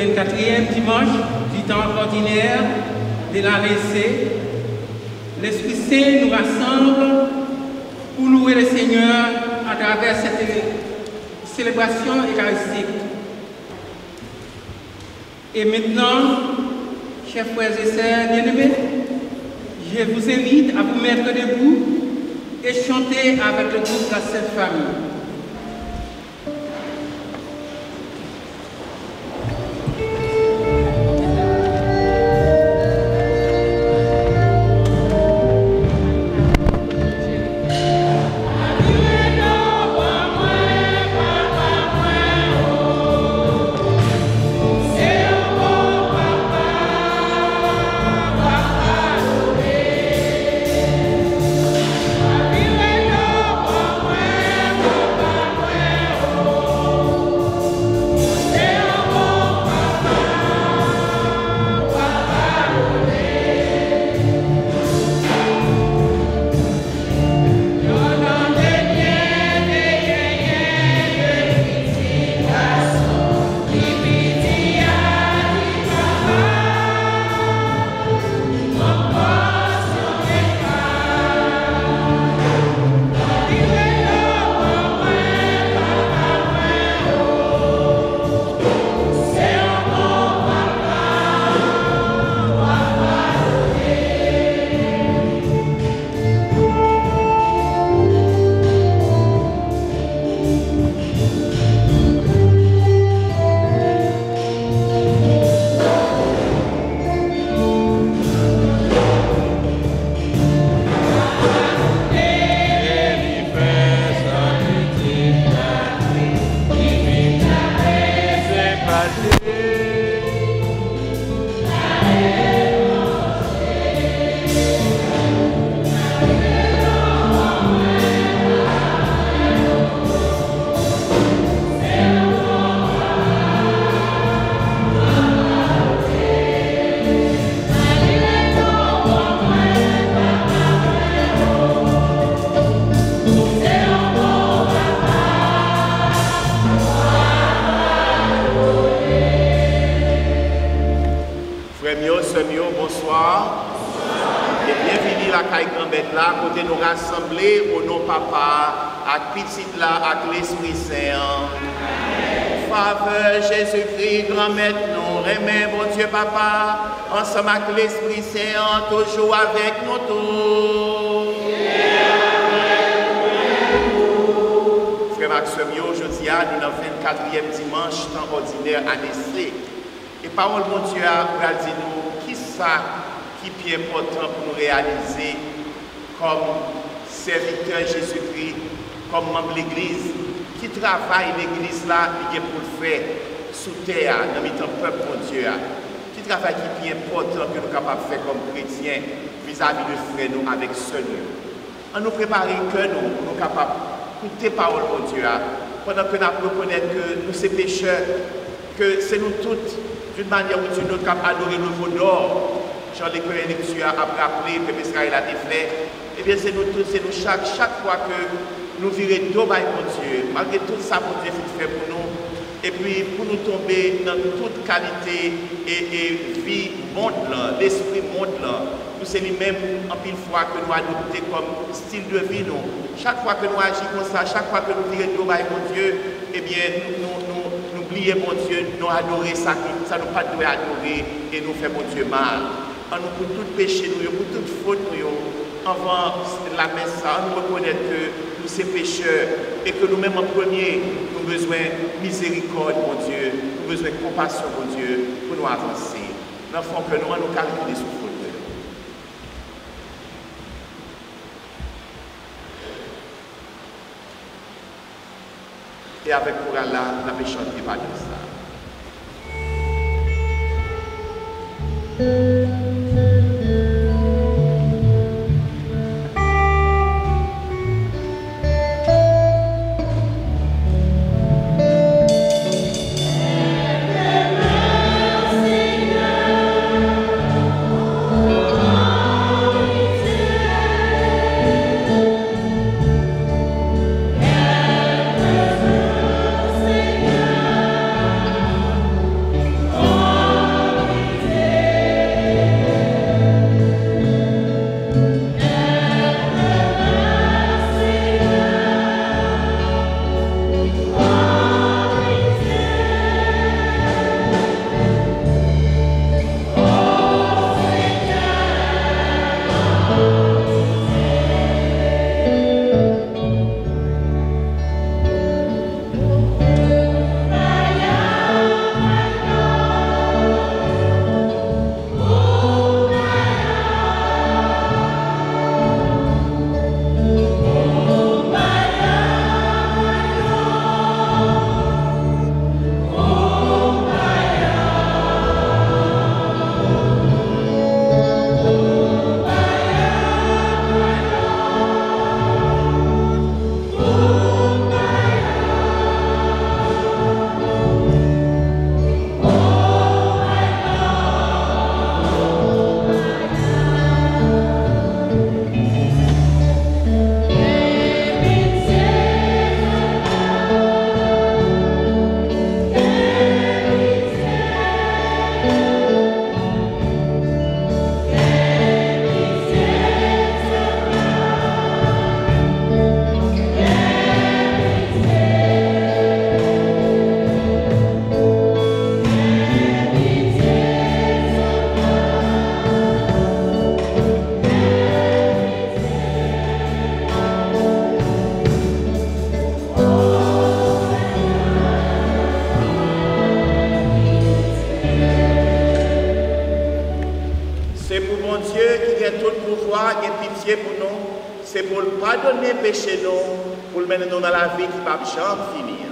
24e dimanche du temps ordinaire de l'année C, l'Esprit Saint nous rassemble pour louer le Seigneur à travers cette célébration eucharistique. Et maintenant, chers frères et sœurs bien-aimés, je vous invite à vous mettre debout et chanter avec le groupe de la Sainte Famille. Bonsoir. Et bienvenue à la caille grand-mère là, côté nous rassembler au nom papa, avec petit là, avec l'Esprit Saint. Faveur Jésus-Christ, grand-mère nous, remet bon Dieu papa, ensemble avec l'Esprit Saint, toujours avec nous tous. Frère Maxime, aujourd'hui, nous avons le 24e dimanche, temps ordinaire, année C. Et parole mon Dieu a dit nous, qui ça qui est important pour nous réaliser comme serviteur Jésus-Christ, comme membre de l'Église, qui travaille l'Église là, qui est pour le faire sous terre, dans le peuple mon Dieu, qui travaille qui est important que nous sommes capables de faire comme chrétiens vis-à-vis de frères nous avec seuls nous. On nous prépare que nous sommes capables d'écouter parole mon Dieu, pendant que nous reconnaissons que nous sommes pécheurs, que c'est nous toutes, d'une manière où Dieu nous sommes adorer le veau d'or. Jean-Lécoeur tu as rappelé que Israël a été fait. Eh bien, c'est nous tous, c'est nous chaque fois que nous virons d'eau, mon Dieu, malgré tout ça, mon Dieu, fait pour nous. Et puis, pour nous tomber dans toute qualité et vie monde là, l'esprit monde là, nous c'est lui-même en pile fois que nous adoptons comme style de vie, nous. Chaque fois que nous agissons comme ça, chaque fois que nous virons d'eau, mon Dieu, eh bien, nous oublions, mon Dieu, nous adorer ça, ça nous pas doit adorer et nous fait, mon Dieu, mal. En nous pour tout péché, nous, pour toute faute, nous, avant la messe, nous reconnaître que nous sommes pécheurs et que nous-mêmes en premier, nous avons besoin de miséricorde, mon Dieu, nous avons besoin de compassion, mon Dieu, pour nous avancer. Nous avons que nous calculer sous faute. Et avec courage là, nous avons chanté par ça. Oh bon Dieu qui a tout le pouvoir, qui a pitié pour nous, c'est pour pardonner péché nous, pour le mener nous dans la vie qui ne va jamais finir.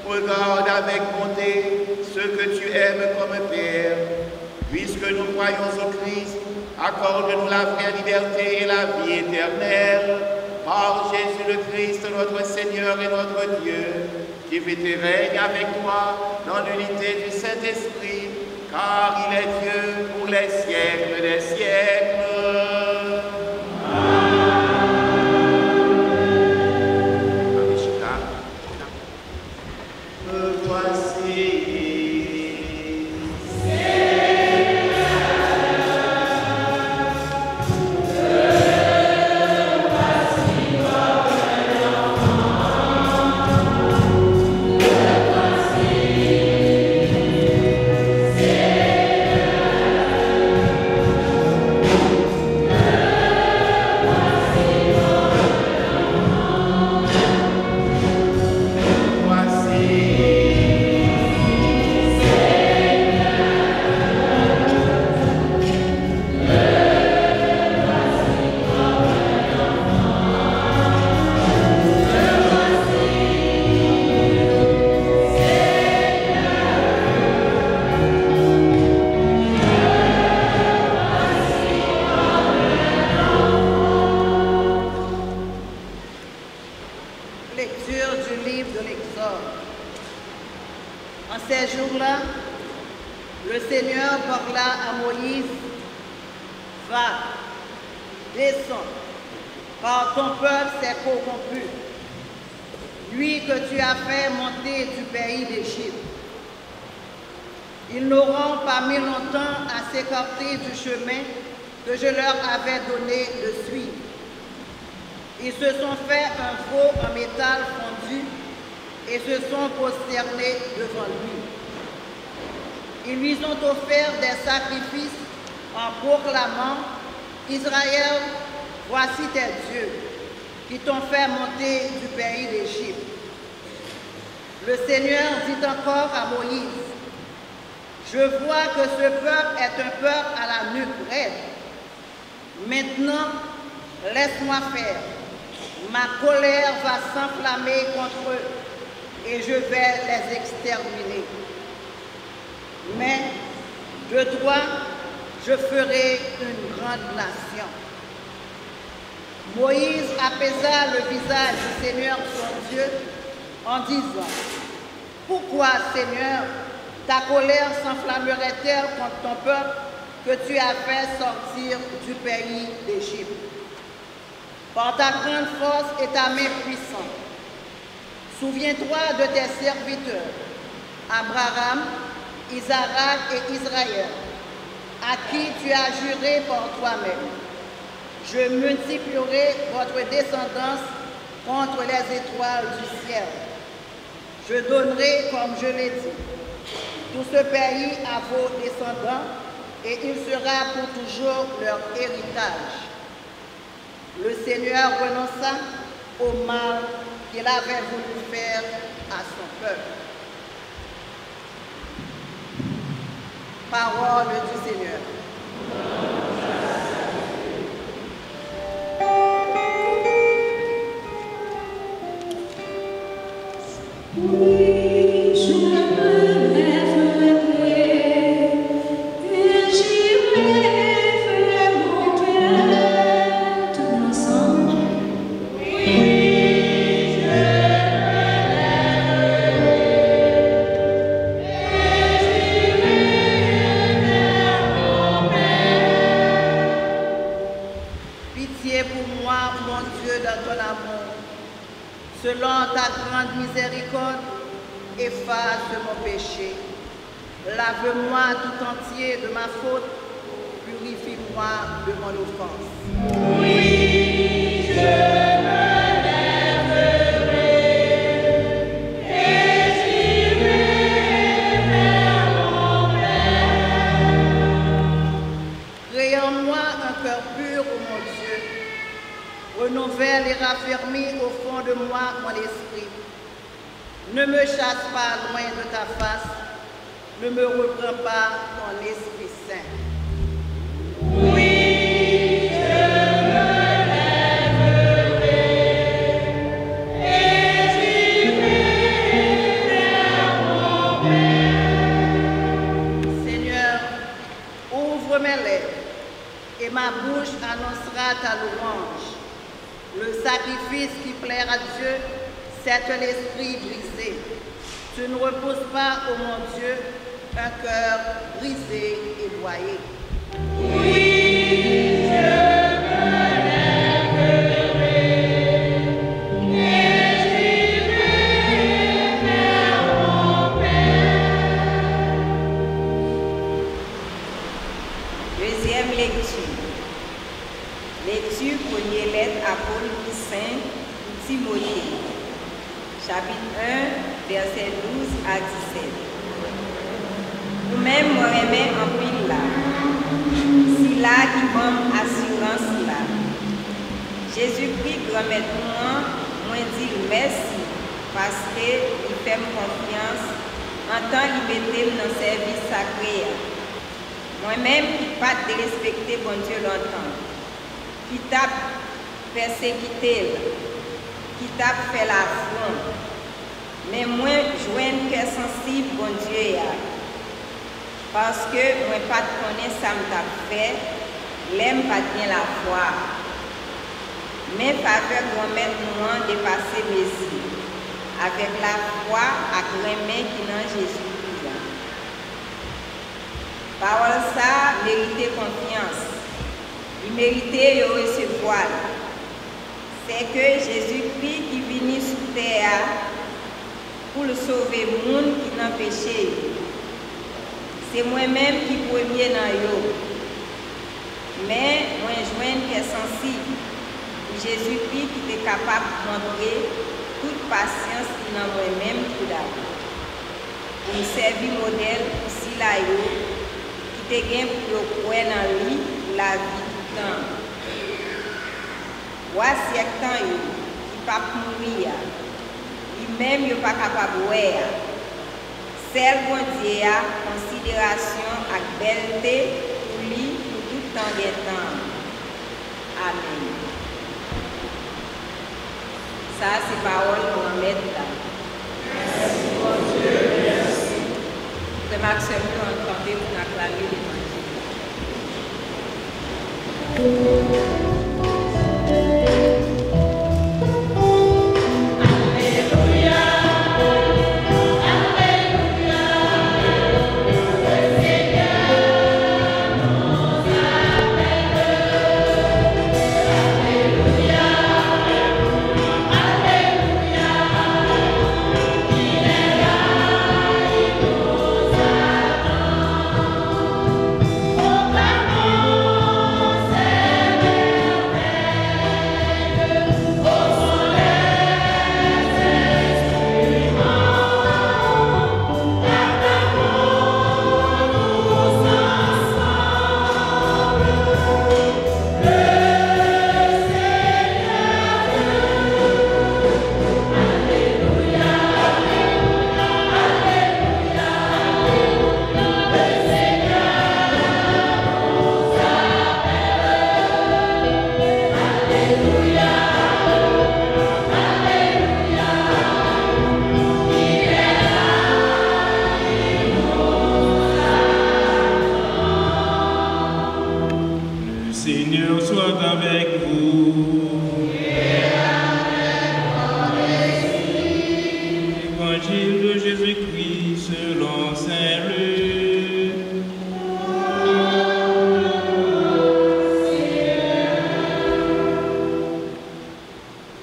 Regarde avec bonté ceux que tu aimes comme Père. Puisque nous croyons au Christ, accorde-nous la vraie liberté et la vie éternelle. Par Jésus le Christ, notre Seigneur et notre Dieu, qui vit et règne avec toi dans l'unité du Saint-Esprit, car il est Dieu pour les siècles des siècles. Lecture du livre de l'Exode. En ces jours-là, le Seigneur parla à Moïse, « Va, descends, car ton peuple s'est corrompu, lui que tu as fait monter du pays d'Égypte. Ils n'auront pas mis longtemps à s'écarter du chemin que je leur avais donné de suivre. Ils se sont fait un veau en métal fondu et se sont prosternés devant lui. Ils lui ont offert des sacrifices en proclamant « Israël, voici tes dieux qui t'ont fait monter du pays d'Égypte. » Le Seigneur dit encore à Moïse, « Je vois que ce peuple est un peuple à la nuque raide. Maintenant, laisse-moi faire. Ma colère va s'enflammer contre eux et je vais les exterminer. Mais de toi, je ferai une grande nation. » Moïse apaisa le visage du Seigneur son Dieu en disant, « Pourquoi, Seigneur, ta colère s'enflammerait-elle contre ton peuple que tu as fait sortir du pays d'Égypte? Par ta grande force et ta main puissante, souviens-toi de tes serviteurs, Abraham, Isaac et Israël, à qui tu as juré par toi-même. Je multiplierai votre descendance contre les étoiles du ciel. Je donnerai, comme je l'ai dit, tout ce pays à vos descendants, et il sera pour toujours leur héritage. » Le Seigneur renonça au mal qu'il avait voulu faire à son peuple. Parole du Seigneur. Selon ta grande miséricorde, efface mon péché. Lave-moi tout entier de ma faute, purifie-moi de mon offense. Oui, je me lèverai et j'irai vers mon Père. Crée en moi un cœur pur, ô mon Dieu. Renouvelle et raffermis au fond de moi mon esprit. Ne me chasse pas loin de ta face, ne me reprends pas ton Esprit Saint. Oui, je me lèverai et j'irai vers mon Père. Seigneur, ouvre mes lèvres et ma bouche annoncera ta louange. Le sacrifice qui plaira à Dieu, c'est un esprit brisé. Tu ne repousses pas, ô mon Dieu, un cœur brisé et broyé. Oui, je me lèverai et j'irai vers mon Père. Deuxième lecture. Lecture première lettre à Paul Saint Timothée, chapitre 1, versets 12 à 17. Vous-même, moi-même, en pile là, si là qui comme assurance là. Jésus-Christ, grand-maître moi dit merci, parce qu'il fait confiance en tant qu'il mettait dans le service sacré. Moi-même, qui pas de respecter bon Dieu longtemps. Qui t'a persécuté, qui t'a fait la fronde. Mais moi, je joins cœur sensible, bon Dieu, parce que moi, pas de connaître ça me t'a fait, l'aime pas bien la foi. mais faveur remettre nous dépasser Messie, avec la foi à main qui dans Jésus-Christ. Parole ça méritait confiance. Il méritait de recevoir. C'est que Jésus-Christ qui vient sur terre pour le sauver le monde qui n'a péché. C'est moi-même qui premier dans yo. Mais moi je qui est sensible. Jésus-Christ qui est capable de montrer toute patience qui dans moi-même tout d'abord. Pour me servir modèle pour si la yo qui te gain pour croire dans lui pour la vie tout le temps. Voici un temps qui ne peut pas mourir. Lui-même n'est pas capable de voir. Celle bon Dieu a considération et belleté pour lui pour tout le temps des temps. Amen. Ça, c'est parole pour en mettre là. Merci, mon Dieu, merci. C'est Maxime qui a entendu pour acclamer l'évangile.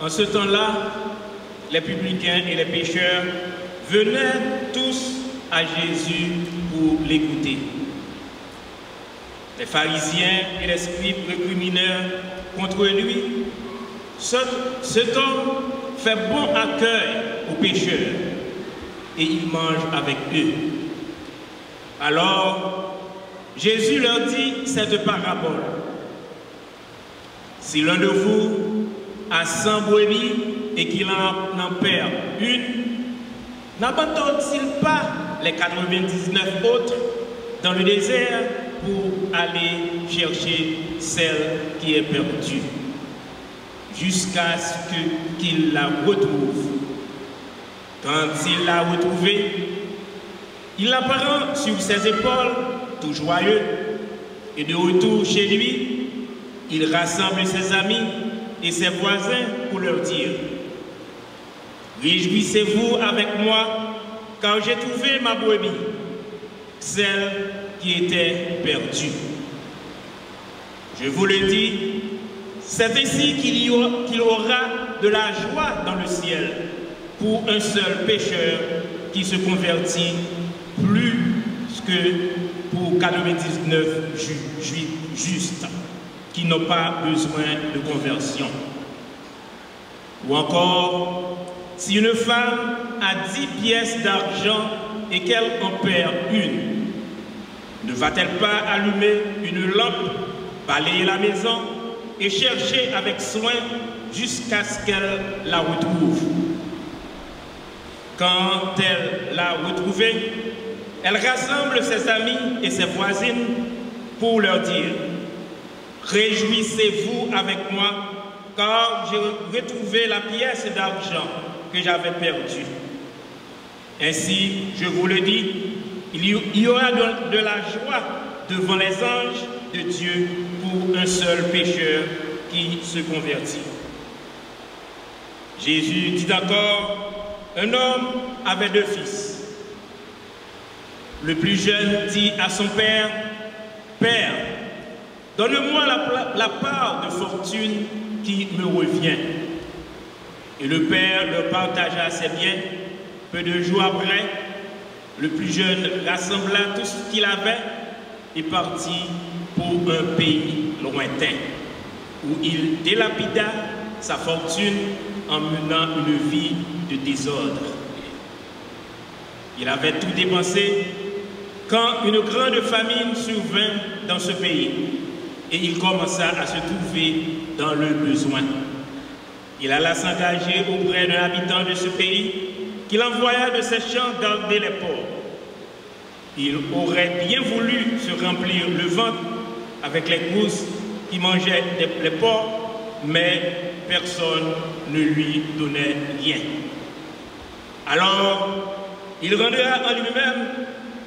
En ce temps-là, les publicains et les pécheurs venaient tous à Jésus pour l'écouter. Les pharisiens et les scribes récriminèrent contre lui. Cet homme fait bon accueil aux pécheurs et il mange avec eux. Alors, Jésus leur dit cette parabole. Si l'un de vous a 100 brebis et qu'il en perd une, n'abandonne-t-il pas les 99 autres dans le désert pour aller chercher celle qui est perdue, jusqu'à ce qu'il la retrouve? Quand il l'a retrouvée, il la prend sur ses épaules, tout joyeux, et de retour chez lui, il rassemble ses amis et ses voisins pour leur dire: réjouissez-vous avec moi, car j'ai trouvé ma brebis, celle qui était perdue. Je vous le dis, c'est ainsi qu'il y aura de la joie dans le ciel pour un seul pécheur qui se convertit, plus que pour 99 justes qui n'ont pas besoin de conversion. Ou encore, si une femme a 10 pièces d'argent et qu'elle en perd une, ne va-t-elle pas allumer une lampe, balayer la maison et chercher avec soin jusqu'à ce qu'elle la retrouve? Quand elle l'a retrouvée, elle rassemble ses amis et ses voisines pour leur dire: réjouissez-vous avec moi, car j'ai retrouvé la pièce d'argent que j'avais perdue. Ainsi, je vous le dis, il y aura de la joie devant les anges de Dieu pour un seul pécheur qui se convertit. Jésus dit encore, un homme avait 2 fils. Le plus jeune dit à son père, « Père, donne-moi la part de fortune qui me revient. » Et le père leur partagea ses biens. Peu de jours après, le plus jeune rassembla tout ce qu'il avait et partit pour un pays lointain, où il délapida sa fortune en menant une vie de désordre. Il avait tout dépensé quand une grande famine survint dans ce pays et il commença à se trouver dans le besoin. Il alla s'engager auprès d'un habitant de ce pays qu'il envoya de ses champs garder les porcs. Il aurait bien voulu se remplir le ventre avec les gousses qui mangeaient les porcs, mais personne ne lui donnait rien. Alors, il rendra en lui-même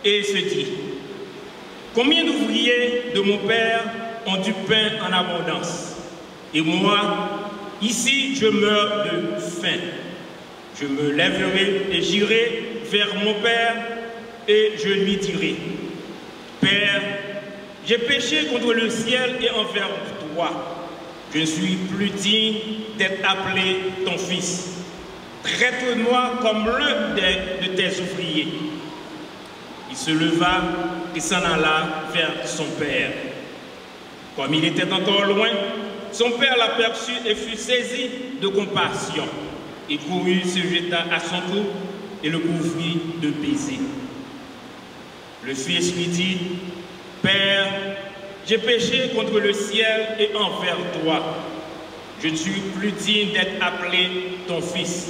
et se dit, « Combien d'ouvriers de mon père ont du pain en abondance, et moi, ici, je meurs de faim. Je me lèverai et j'irai vers mon père et je lui dirai, Père, j'ai péché contre le ciel et envers toi. Je ne suis plus digne d'être appelé ton fils. Traite-moi comme l'un de tes ouvriers. » Il se leva et s'en alla vers son père. Comme il était encore loin, son père l'aperçut et fut saisi de compassion. Il courut, se jeta à son cou et le couvrit de baisers. Le fils lui dit, « Père, j'ai péché contre le ciel et envers toi. Je ne suis plus digne d'être appelé ton fils. »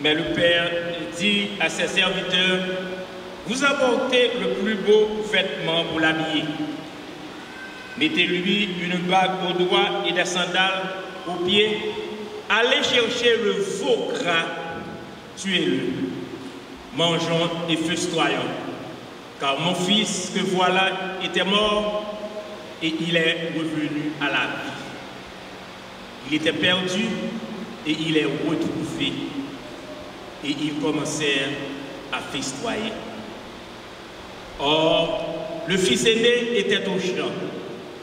Mais le père dit à ses serviteurs, « Vous apportez le plus beau vêtement pour l'habiller. Mettez-lui une bague au doigt et des sandales aux pieds. Allez chercher le veau gras, tuez-le. Mangeons et festoyons. Car mon fils que voilà était mort et il est revenu à la vie. Il était perdu et il est retrouvé. » Et ils commencèrent à festoyer. Or, le fils aîné était au champ.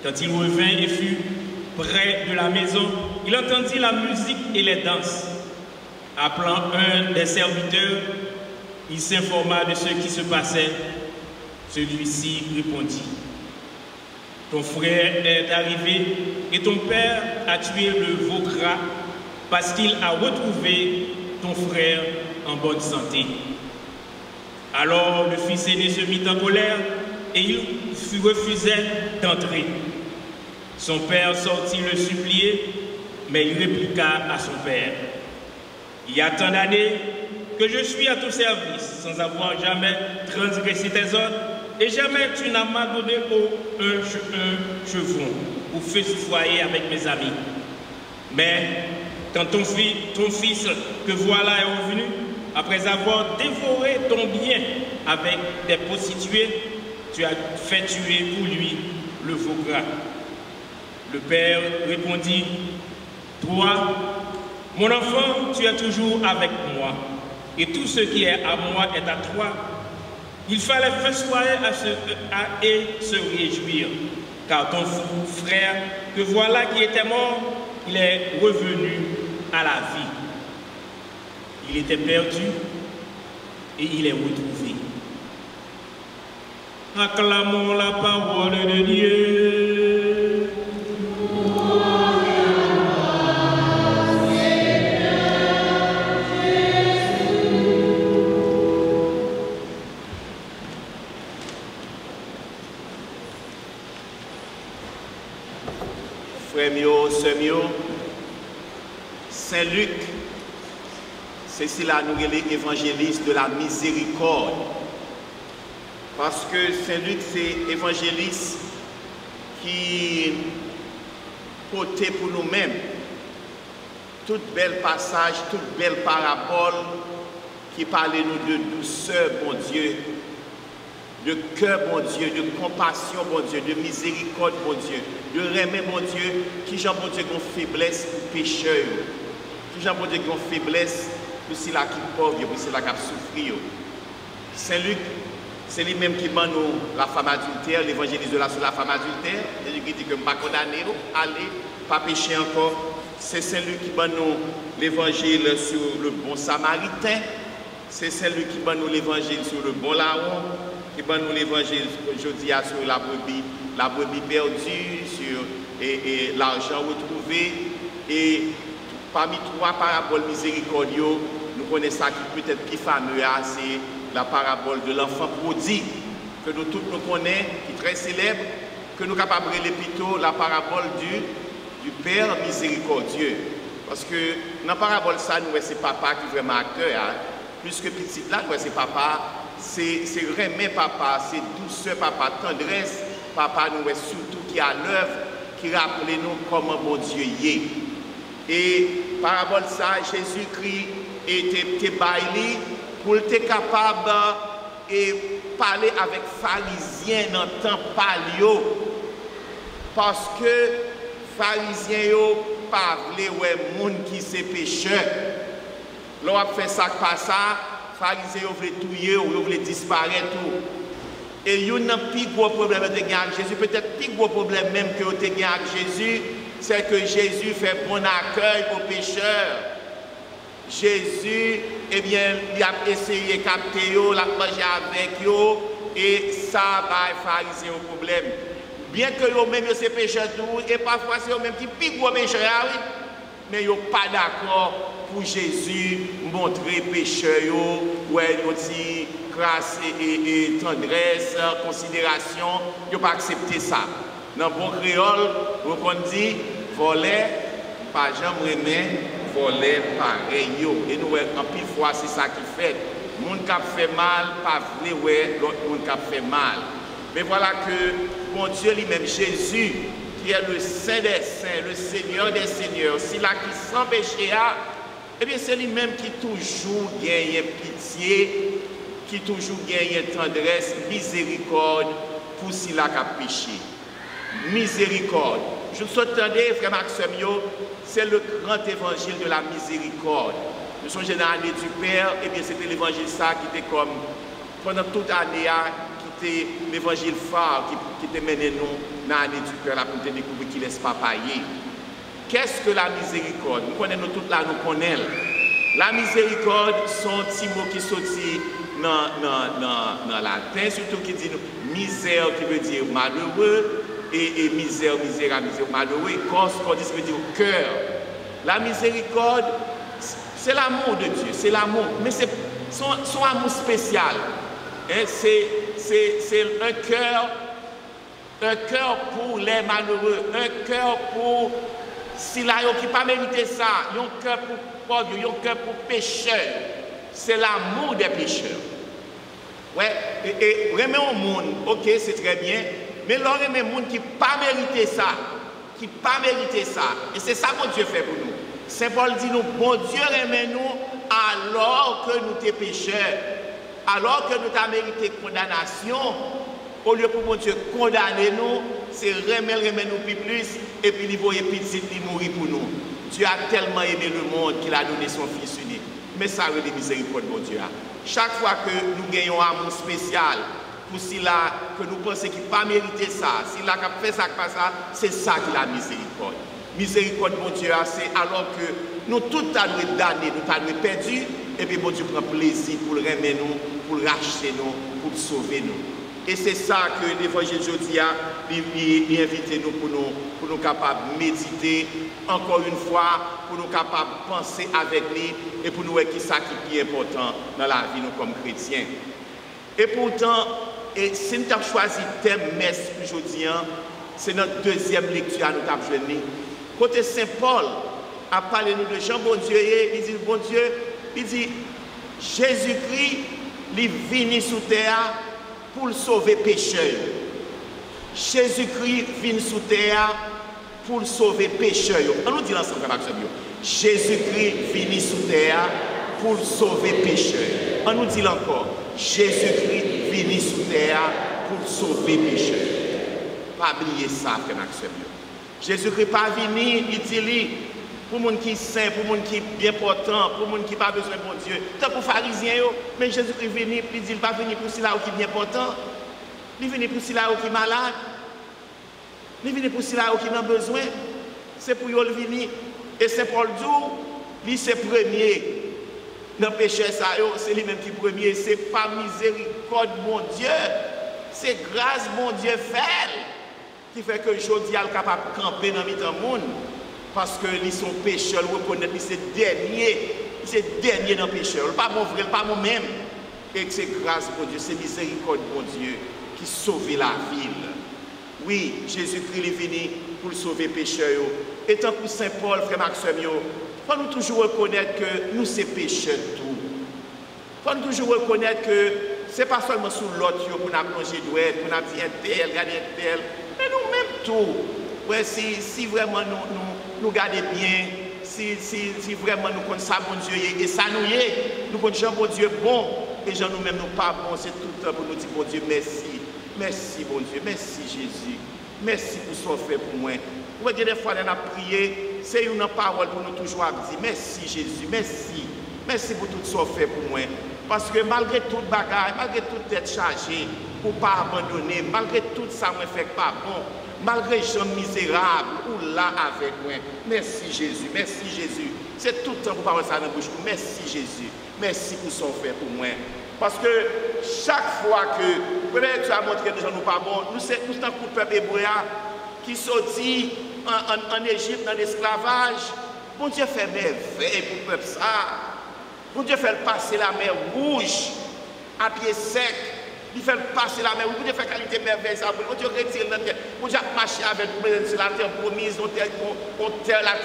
Quand il revint et fut près de la maison, il entendit la musique et les danses. Appelant un des serviteurs, il s'informa de ce qui se passait. Celui-ci répondit, « Ton frère est arrivé et ton père a tué le veau gras parce qu'il a retrouvé ton frère en bonne santé. » Alors le fils aîné se mit en colère et il refusait d'entrer. Son père sortit le supplier, mais il répliqua à son père, « Il y a tant d'années que je suis à ton service sans avoir jamais transgressé tes ordres et jamais tu n'as m'abandonné un chevron pour festoyer avec mes amis. Mais quand ton fils que voilà est revenu, après avoir dévoré ton bien avec des prostituées, tu as fait tuer pour lui le veau gras. » Le père répondit, « Toi, mon enfant, tu es toujours avec moi, et tout ce qui est à moi est à toi. Il fallait festoyer et se réjouir, car ton frère que voilà qui était mort, il est revenu à la vie. Il était perdu et il est retrouvé. » Acclamons la parole de Dieu. Frère mio, sœur mio, Saint Luc, c'est cela nous l'évangéliste de la miséricorde. Parce que Saint Luc, c'est évangéliste qui portait pour nous-mêmes tout bel passage, toute belle parabole qui parlait nous de douceur, bon Dieu, de cœur, bon Dieu, de compassion, bon Dieu, de miséricorde, bon Dieu, de remet, bon Dieu, qui, Jean, bon Dieu, qu'on faiblesse pour pécheurs, qui, toujours bon Dieu qui ont faiblesse pour ceux qui sont pauvres, pour ceux qui souffrent. Saint-Luc, c'est lui-même qui m'a nous la femme adultère, l'évangéliste de la femme adultère. Jésus qui dit que je ne vais pas condamner, allez, pas pécher encore. C'est Saint-Luc qui m'a nous l'évangile sur le bon samaritain. C'est Saint-Luc qui m'a nous l'évangile sur le bon larron, qui m'a nous l'évangile aujourd'hui sur la brebis perdue, sur l'argent retrouvé. Et parmi trois paraboles miséricordieux, nous connaissons ça qui peut être plus fameux, c'est la parabole de l'enfant prodigue, que nous tous nous connaissons, qui est très célèbre, que nous sommes capables de plutôt la parabole du Père miséricordieux. Parce que dans la parabole, ça, nous c'est papa qui est vraiment acteur. Hein. Plus que petit là, c'est papa, c'est remet papa, c'est douceur papa, tendresse papa, nous surtout qui a l'œuvre, qui rappelle nous comment mon Dieu y est. Et parabole ça, Jésus-Christ était bailli pour être capable de parler avec pharisiens dans le temps palio. Parce que pharisiens n'ont pas voulu ouais monde qui c'est pécheur. Lorsqu'on a fait ça par ça, pharisiens veulent tuer ou veulent disparaître. Et il y a un plus gros problème avec Jésus, peut-être plus gros problème même que vous avez avec Jésus, c'est que Jésus fait bon accueil aux pécheurs. Jésus, eh bien, il a essayé de capter, il a mangé avec eux, et ça va faire un problème. Bien que eux-mêmes, c'est pécheurs tout, et parfois c'est eux-mêmes qui piquent aux pécheurs, mais ils ne sont pas d'accord pour Jésus montrer pécheurs, ouais, aussi grâce et tendresse, considération, ils n'ont pas accepté ça. Dans le bon créole, on dit, voler, pas jamais remet, voler pareil. Et nous, en pile fois, c'est ça qui fait. Les gens qui fait mal, pas vrai, ouais, l'autre monde qui fait mal. Mais voilà que, mon Dieu lui-même, Jésus, qui est le Saint des Saints, le Seigneur des Seigneurs, c'est là qui sans péché, eh bien, c'est lui-même qui toujours gagne pitié, qui toujours gagne tendresse, miséricorde pour ceux qui ont péché. Miséricorde. Je vous attendais, frère Maxime, c'est le grand évangile de la miséricorde. Nous sommes dans l'année du Père, et bien c'était l'évangile ça qui était comme, pendant toute l'année, qui était l'évangile phare, qui était mené nous dans l'année du Père, là, pour découvrir qu'il laisse pas payer. Qu'est-ce que la miséricorde? Nous connaissons tout là, nous connaissons. La miséricorde, sont petits mots qui sortent dans latin, surtout qui dit misère, qui veut dire malheureux, et misère, misérable, malheureux, et corps, ça veut dire cœur. La miséricorde, c'est l'amour de Dieu, c'est l'amour, mais c'est son amour spécial. Hein, c'est un cœur pour les malheureux, un cœur pour si là, qui pas mérité ça, un cœur pour pauvres, un cœur pour pécheurs. C'est l'amour des pécheurs. Ouais, et remet au monde, ok, c'est très bien, mais l'on remet au monde qui pas mérité ça, et c'est ça que mon Dieu fait pour nous. Saint Paul dit nous, bon Dieu remet nous alors que nous sommes pécheurs, alors que nous avons mérité condamnation, au lieu pour mon Dieu condamner nous, c'est remettre nous plus, et puis il voyait petit, il mourir pour nous. Dieu a tellement aimé le monde qu'il a donné son Fils unique. Mais ça veut dire miséricorde, mon Dieu. Chaque fois que nous gagnons un amour spécial, pour ceux-là que nous pensons qu'il n'a pas mérité ça, s'il a fait ça, c'est ça qui la miséricorde. Miséricorde, mon Dieu, c'est alors que nous tous avons damnés, nous avons perdu, et puis mon Dieu prend plaisir pour le remettre nous, pour le racheter nous, pour le sauver nous. Et c'est ça que l'évangile aujourd'hui a invité nous pour nous capables de méditer encore une fois, pour nous capables de penser avec lui et pour nous voir qui ça qui est important dans la vie nous comme chrétiens. Et pourtant, si nous avons choisi le thème messe aujourd'hui, c'est notre deuxième lecture à nous avons choisi. Côté Saint Paul a parlé nous de Jean bon Dieu, il dit bon Dieu, il dit Jésus-Christ, il est venu sous terre pour sauver pécheurs. Jésus-Christ vient sous terre pour sauver pécheurs. On nous dit ensemble, Jésus-Christ vient sous terre pour sauver pécheurs. On nous dit encore, Jésus-Christ vient sous terre pour sauver pécheurs. Pas oublier ça, frère Maxime. Jésus-Christ pas venu, il dit pour les gens qui sont saints, pour les gens qui sont bien portants, pour les gens qui n'ont pas besoin de bon Dieu. Tant que les pharisiens, mais Jésus-Christ est venu, il dit, il ne va pas venir pour ceux qui sont bien portants. Il vient pour ceux qui sont malades. Il vient pour ceux qui ont besoin. C'est pour eux venir. Et c'est Paul dit, lui c'est premier. Dans le péché, c'est lui-même qui est premier. Ce n'est pas miséricorde, mon Dieu. C'est grâce, mon Dieu, fait. Qui fait que aujourd'hui, il est capable de camper dans le monde. Parce que lui, son pécheur, il reconnaît que c'est dernier dans le pécheur. Pas mon frère, pas moi-même. Et c'est grâce, mon Dieu, c'est miséricorde, mon Dieu, qui sauve la ville. Oui, Jésus-Christ est venu pour sauver les pécheurs. Et tant que Saint Paul, frère Maxime, il faut nous toujours reconnaître que nous sommes pécheurs tout. Il faut nous toujours reconnaître que ce n'est pas seulement sous l'autre pour nous plonger douette, pour nous dire tel, regarder tel, mais nous-mêmes tout. Ouais, si vraiment nous gardons bien, si vraiment nous connaissons ça, bon Dieu, et ça nous y est, nous connaissons bon Dieu bon, et gens nous-mêmes nous pas bon, c'est tout le temps pour nous dire bon Dieu merci. Merci bon Dieu, merci Jésus, merci pour ce que fait pour moi. Vous voyez, des fois, on a prié, c'est une parole pour nous toujours dire merci Jésus, merci. Merci pour tout ce que fait pour moi. Parce que malgré toute bagarre, malgré toute tête chargée, pour ne pas abandonner, malgré tout ça, ne fait pas bon, malgré les gens misérables, ou là avec moi. Merci Jésus, merci Jésus. C'est tout le temps pour parler ça dans la bouche. Merci Jésus, merci pour ce que fait pour moi. Parce que chaque fois que, peut-être tu as montré que les gens ne sont pas bons, nous sommes un coup de peuple hébreu qui sortit en Égypte dans l'esclavage. Bon Dieu fait merveille pour le peuple ça. Bon Dieu fait passer la mer rouge à pied sec. Il fait passer la mer rouge. Bon Dieu fait qualité merveille ça. Bon Dieu retire la terre. Bon Dieu a marché avec nous sur la terre promise, la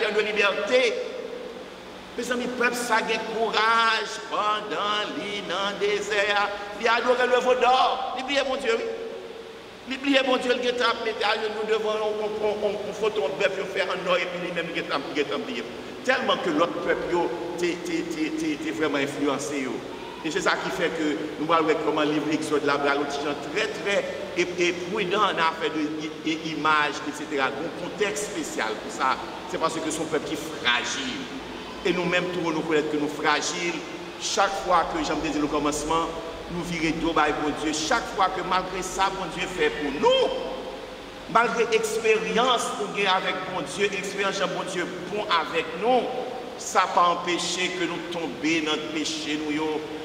terre de liberté. Mes amis, le peuple ça a courage pendant le désert. Il a adoré le veau d'or. Il prie mon Dieu. Il prie mon Dieu, il a mis à genoux devant on photo de bœuf, il fait un or et puis lui-même il a prié. Tellement que l'autre peuple est vraiment influencé. Et c'est ça qui fait que nous voyons comment le livre Exode là, très très prudent en affaire d'image, etc. Un contexte spécial pour ça. C'est parce que son peuple est fragile. Et nous-mêmes, tous nous connaissons que nous sommes fragiles. Chaque fois que j'aime dire le commencement, nous virons tout par bon Dieu. Chaque fois que malgré ça, bon Dieu fait pour nous, malgré l'expérience qu'on a avec bon Dieu, l'expérience de bon Dieu bon avec nous, ça n'a pas empêché que nous tombions dans le péché,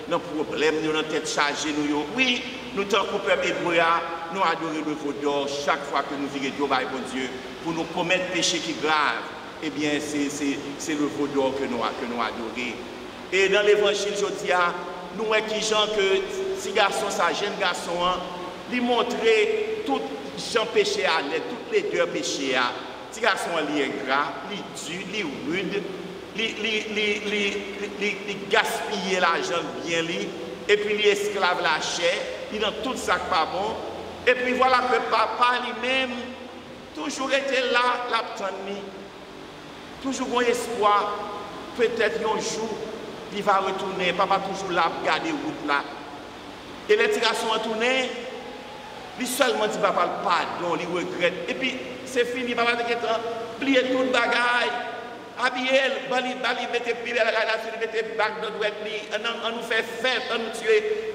dans le problème, dans la tête chargée. Oui, nous, tant que peuple hébreu, nous adorons le veau d'or chaque fois que nous virons tout par bon Dieu pour nous commettre péché qui est grave. Eh bien, c'est le veau d'or que nous adorons. Et dans l'évangile, je dis, nous voyons qui gens que si garçon, ça jeune garçon, lui montrer tout gens péché à l'aide, tous les deux péchés. Si garçon, il est gras, il est dur, il est rude, il gaspille l'argent bien, et puis il esclave la chair, il dans tout ça pas bon. Et puis voilà que papa lui-même, toujours était là, l'attendre. Toujours un espoir, peut-être un jour, il va retourner, papa toujours là pour garder la route là. Et les tirations ont tourné, lui seulement dit papa le pardon, il regrette. Et puis c'est fini, papa de plier tout le bagaille, habiller, mettre pied à la relation, mettre bac de douette, on nous fait fête, on nous tue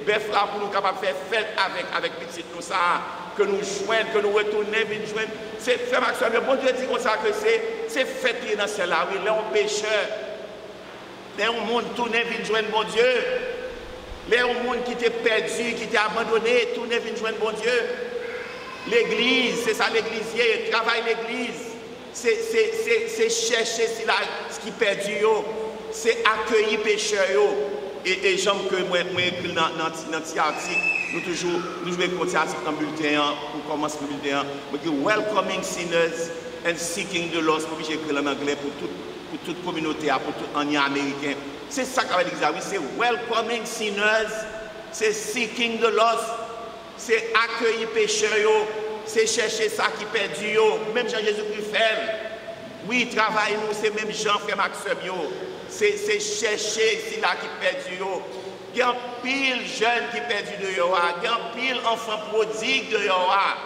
bœuf là pour nous capables de faire fête avec petit nous ça, que nous joignons, que nous retournons, venir joindre. C'est fait Maxime, mais bon Dieu dit comme ça que c'est fait qui est dans celle-là, oui, là on pécheur. Là on monde tourné, venir joindre bon Dieu. Là on monde qui était perdu, qui était abandonné, tourné, venir joindre bon Dieu. L'église, c'est ça l'églisier, travail l'église. C'est chercher ce qui est perdu, c'est accueillir pécheurs. Et j'aime que moi écris dans cet article, nous jouons un petit article dans le bulletin, pour commencer le bulletin, welcoming sinners and seeking the lost, pour j'écris en anglais pour toute communauté, pour tout en américain. C'est ça qu'avait l'église, oui, c'est welcoming sinners, c'est seeking the lost, c'est accueillir pécheurs. C'est chercher ça qui est perdu, même Jean-Jésus-Christ fait. Oui, travail nous, c'est même Jean, frère Maxime, c'est chercher si là qui est perdu. Il y a un pile jeune qui est perdu de Yoa, il y a un pile enfant prodigue de Yoa,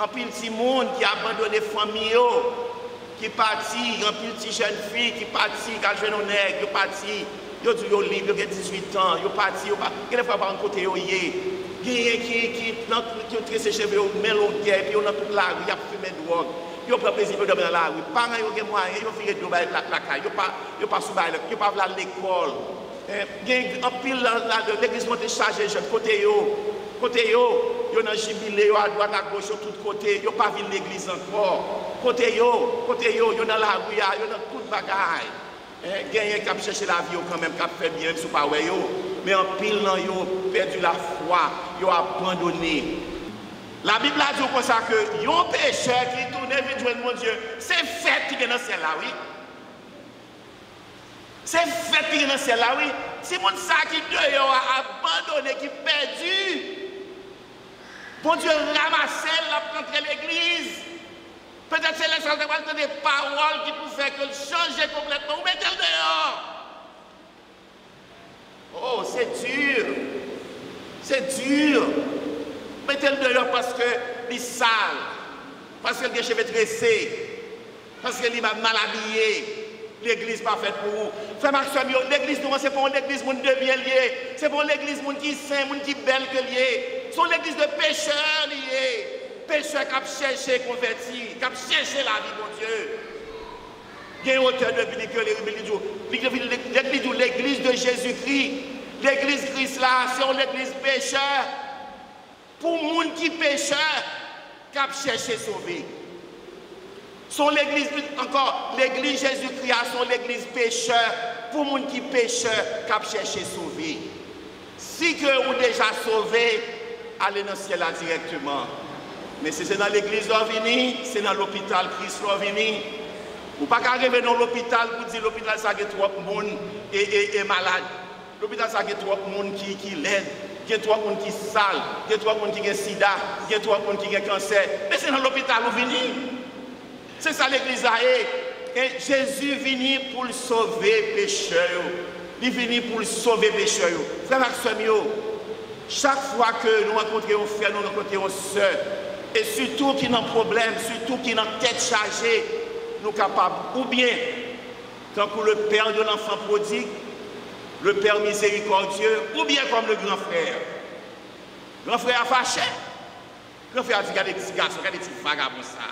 un pile petit monde qui a abandonné famille. qui parti, un petit jeune fille qui parti, qui a joué nos nègres, qui parti, ils ont libre, ils ont 18 ans, ils ont parti, ils ont pas un côté, ils ont qui ont ses cheveux, ils ont guerre, puis ils ont toute la rue, ils ont fumé de drogue, ils ont pris plaisir de dormir dans la rue. Les parents ont des moyens, ils ont fait la caille, ils n'ont pas sous ils n'ont pas à l'école. En pile, l'église est chargée, côté yo, yo dans jubilé, à droite, à gauche, sur tous côtés, yo pas vu l'église encore. Côté yo, yo dans la rue, yo dans toute bagaille. Gagné qui a cherché la vie quand même, qui a fait bien, sous pas yo. Mais en pile, yo perdu la foi, yo abandonné. La Bible a dit comme ça que yon pécheur qui tourne vers Dieu, mon Dieu, c'est fait qui est dans celle là, oui. C'est fait qui est dans celle là, oui. Si mon ça qui a abandonné, qui perdu. Bon Dieu, ramasser la contre l'église. Peut-être c'est l'essentiel des paroles qui peuvent faire que le changer complètement. Ou mettez-le dehors. Oh, c'est dur. C'est dur. Mettez-le dehors parce que il est sale. Parce que le cheveux tressés. Parce que il est mal habillé. L'église pas faite pour vous. Frère Maxime, l'église, c'est pour l'église de bien lié. C'est pour l'église qui est saint, qui est belle que lié. C'est l'église de pécheurs liés. Pécheurs qui ont cherché converti, qui ont cherché la vie, mon Dieu. Il y a un auteur de l'église de Jésus-Christ. L'église Christ là, c'est l'église pécheur. Pour les gens qui pécheurs, qui ont cherché sauver. Son l'église, encore, l'église Jésus-Christ, son l'église pécheur, pour les gens qui pécheurs, qui ont cherché sauver. Si que vous déjà sauvé, allez dans le ciel là directement. Mais si c'est dans l'église d'Orvini, c'est dans l'hôpital Christ d'Orvini. Vous ne pouvez pas arriver dans l'hôpital pour dire l'hôpital ça a trop de monde et malade. L'hôpital ça a trop de monde qui l'aide. Il y a trop de monde qui est sale, il y a trop de monde qui a sida, il y a trop de monde qui a cancer. Mais c'est dans l'hôpital d'Orvini. C'est ça l'église a. Et Jésus venu pour le sauver pécheur. Il est venu pour le sauver pécheur. Frère Maxime, chaque fois que nous rencontrons un frère, nous rencontrons une soeur, et surtout qui ont un problème, surtout qui ont une tête chargée, nous sommes capables, ou bien, quand pour le père de l'enfant prodigue, le père miséricordieux, ou bien comme le grand frère. Le grand frère a fâché. Le grand frère a dit, regardez des petits garçons, regardez des petits vagabonds ça.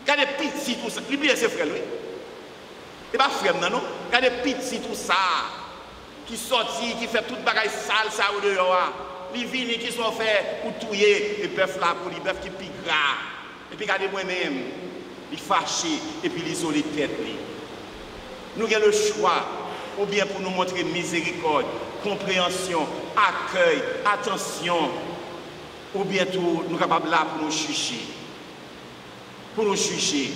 Regardez des petits tout ça. Il oublie ses frères, lui. C'est pas frère, non? Regardez des petits tout ça. Qui sortit, qui fait toute bagaille sale, ça ou dehors. Les vignes qui sont faits pour touiller, et bœuf là pour les bœufs qui piquent gras. Et puis regardez moi-même, il fâché, et puis l'isoler tête. Nous avons le choix, ou bien pour nous montrer miséricorde, compréhension, accueil, attention, ou bien tout, nous sommes capables là pour nous juger. Pour nous juger.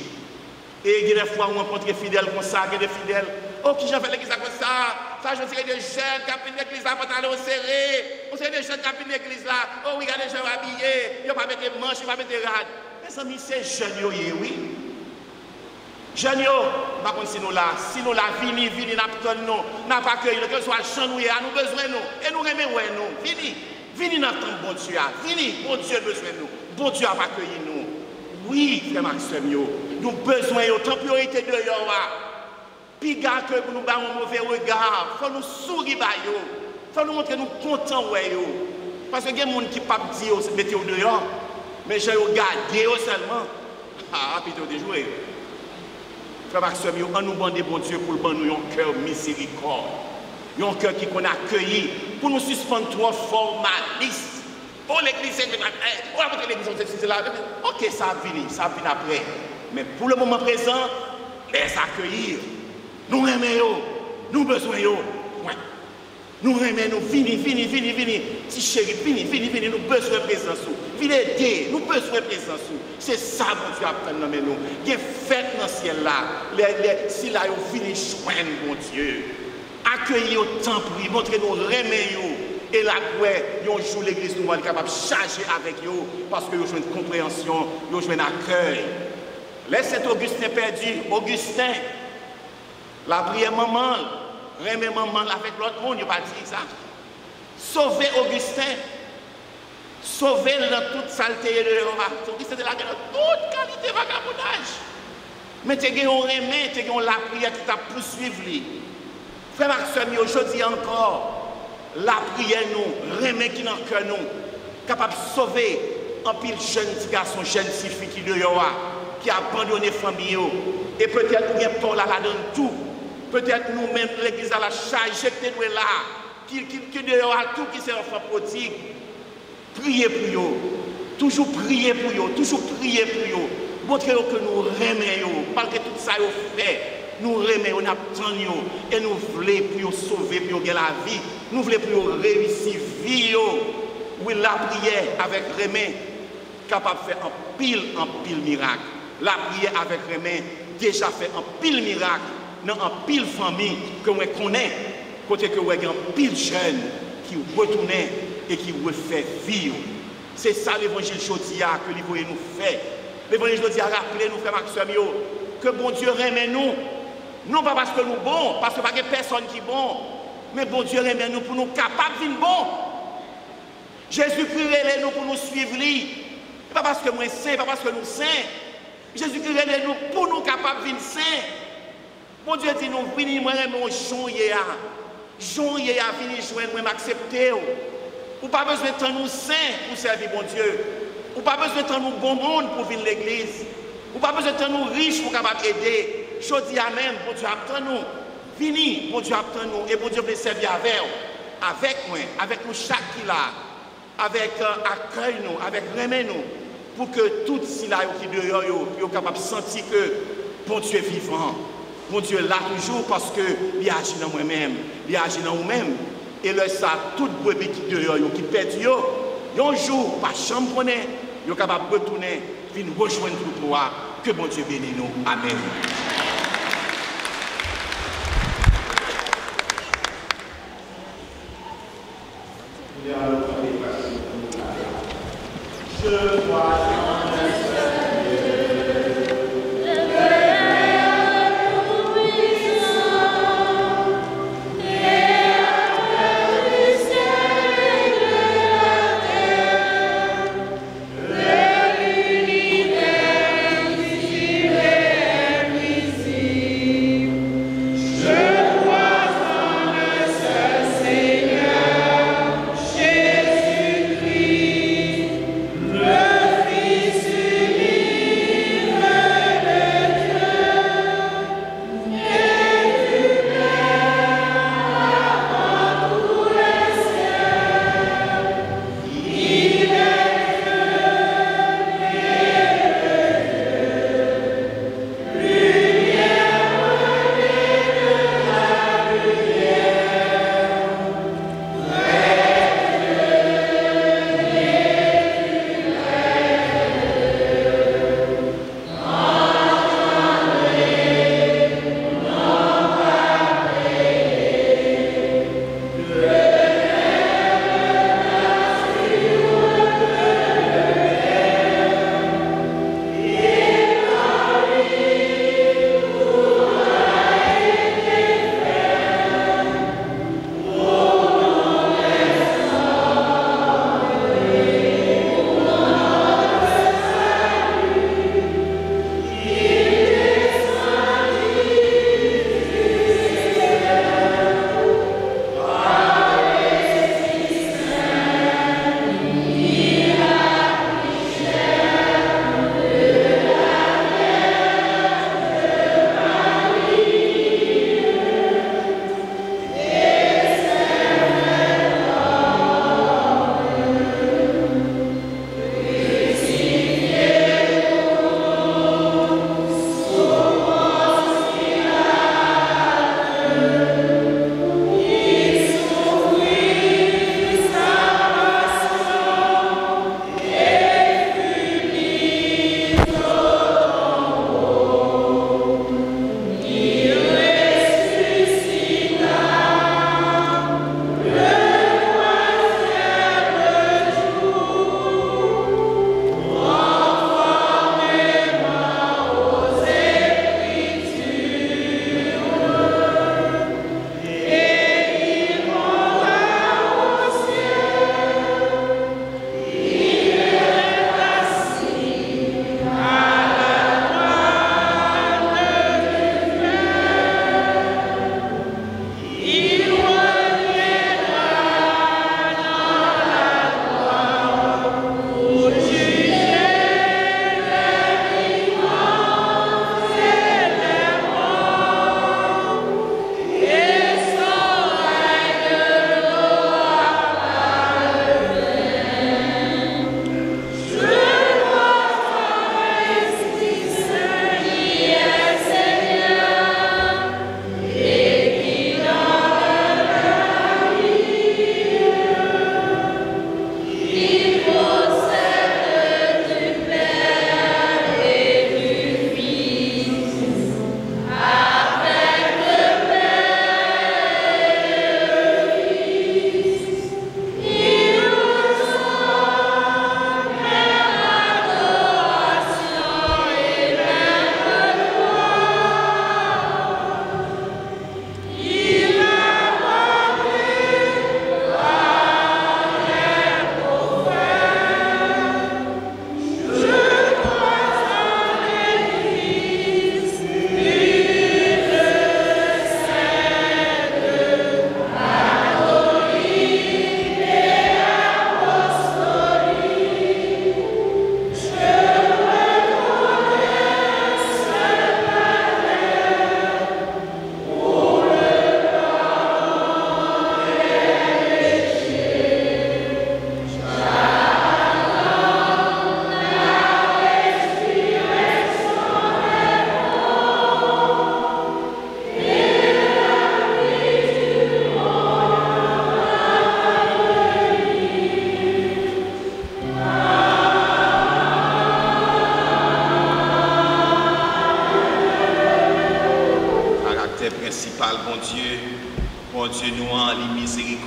Et il y a des fois où on rencontre des fidèles comme ça, il y a des fidèles. Oh, qui j'en fais l'église comme ça? Ça, je dirais des jeunes qui ont l'église là, pantalon serré. On sait des jeunes qui ont l'église là. Oh, oui, il y a des gens habillés. Ils ne vont pas mettre des manches, ils ne vont pas mettre des rades. Mes amis, c'est jeunes, oui. Jeunes, par contre, si nous là, vini, nous n'a pas accueilli, que ce soit chanoué, nous besoin nous. Et nous remettons nous. Vini dans le temps, bon Dieu. Vini, bon Dieu besoin nous. Bon Dieu a accueilli nous. Oui, frère Maxime, nous besoin de temporalité de Yoa. Puis, gars, que nous avons un mauvais regard, il faut nous sourire, il faut nous montrer que nous sommes contents. Parce que il y a des gens qui ne peuvent pas dire, mettez-vous dehors, mais je regarde seulement. Ah, puis tu joué. Frère Maxime, on nous demande bon Dieu pour nous un cœur miséricorde. Un cœur qui qu'on a accueilli pour nous suspendre trop formalistes. Oh, l'église, c'est l'église, c'est là. Ok, ça vient après. Mais pour le moment présent, les accueillir. Nous aimons, nous besoin. Ouais. Nous aimons, nous vini. Si chéri, vini, nous besoin de présence. Vini aider, nous besoin de présence. C'est ça, mon Dieu, après nous. Il y a fête dans le ciel là. Si là, vous venez joindre, mon Dieu. Accueillir au temple, montrez-nous, remettez-nous. Et là, on joue l'église, nous sommes capables de charger avec eux parce que nous avons une compréhension, nous avons un accueil. Laissez cet Augustin perdu, Augustin, la prière maman, remet maman avec l'autre monde, il n'a pas dit ça. Sauvez Augustin, sauvez dans toute saleté de l'Europe. Augustin de la toute qualité de vagabondage. Mais tu as un remède, tu as la prière qui t'a poursuivi. Frère Maxime, aujourd'hui encore, la prière nous, remède qui dans le cœur nous, capable de sauver un pile jeune petit garçon, jeune petite fille qui a abandonné la famille. Et peut-être nous avons Paul là dans tout. Peut-être nous-mêmes, l'église à la charge, nous là, qui dehors tout, qui c'est enfant prodigue. Priez pour eux. Toujours prier pour eux. Toujours prier pour eux. Montrez que nous remettons. Malgré tout ça, nous fait. Nous remettons, nous attendons. Et nous voulons pour sauver, pour gagner la vie. Nous voulons pour réussir la vie. Oui, la prière avec remède, capable de faire un pile miracle. La prière avec remède, déjà fait un pile miracle dans un pile famille que nous connaissons. Côté que nous avons un pile jeune qui retourne et qui refait vivre. C'est ça l'évangile Jodia que l'Évangile nous fait. L'évangile Jodia rappelle nous, frères Maxime, que bon Dieu remet nous. Non pas parce que nous sommes bons, parce que pas que personne qui est bon, mais bon Dieu remet nous pour nous capables de vivre bon. Jésus-Christ est nous pour nous suivre. Pas parce que nous sommes saints, pas parce que nous sommes saints. Jésus-Christ est nous pour nous capables de vivre saints. Bon Dieu dit nous, venez, moi, mon jour, Jean a fini de joindre, moi, m'accepter. Ou pas besoin de nous saints pour servir bon Dieu. Ou pas besoin de nous bon monde pour venir l'église. Ou pas besoin de nous riches pour capable aider. Je dis Amen, bon Dieu attend nous. Fini, bon Dieu attend nous. Et bon Dieu veut servir avec moi, avec nous chaque qui là. Avec accueil nous, avec remet nous. Pour que tout cela qui dehors, soient capables de sentir que bon Dieu est vivant. Bon Dieu là toujours parce que il agit dans moi-même, il agit dans nous-mêmes. Et là, ça, toute brebis qui dehors, qui perd, un jour, par chambre qu'on est, ils sont capables de retourner, venir rejoindre tout toi. Que bon Dieu bénisse nous. Amen. Je vois Jésus.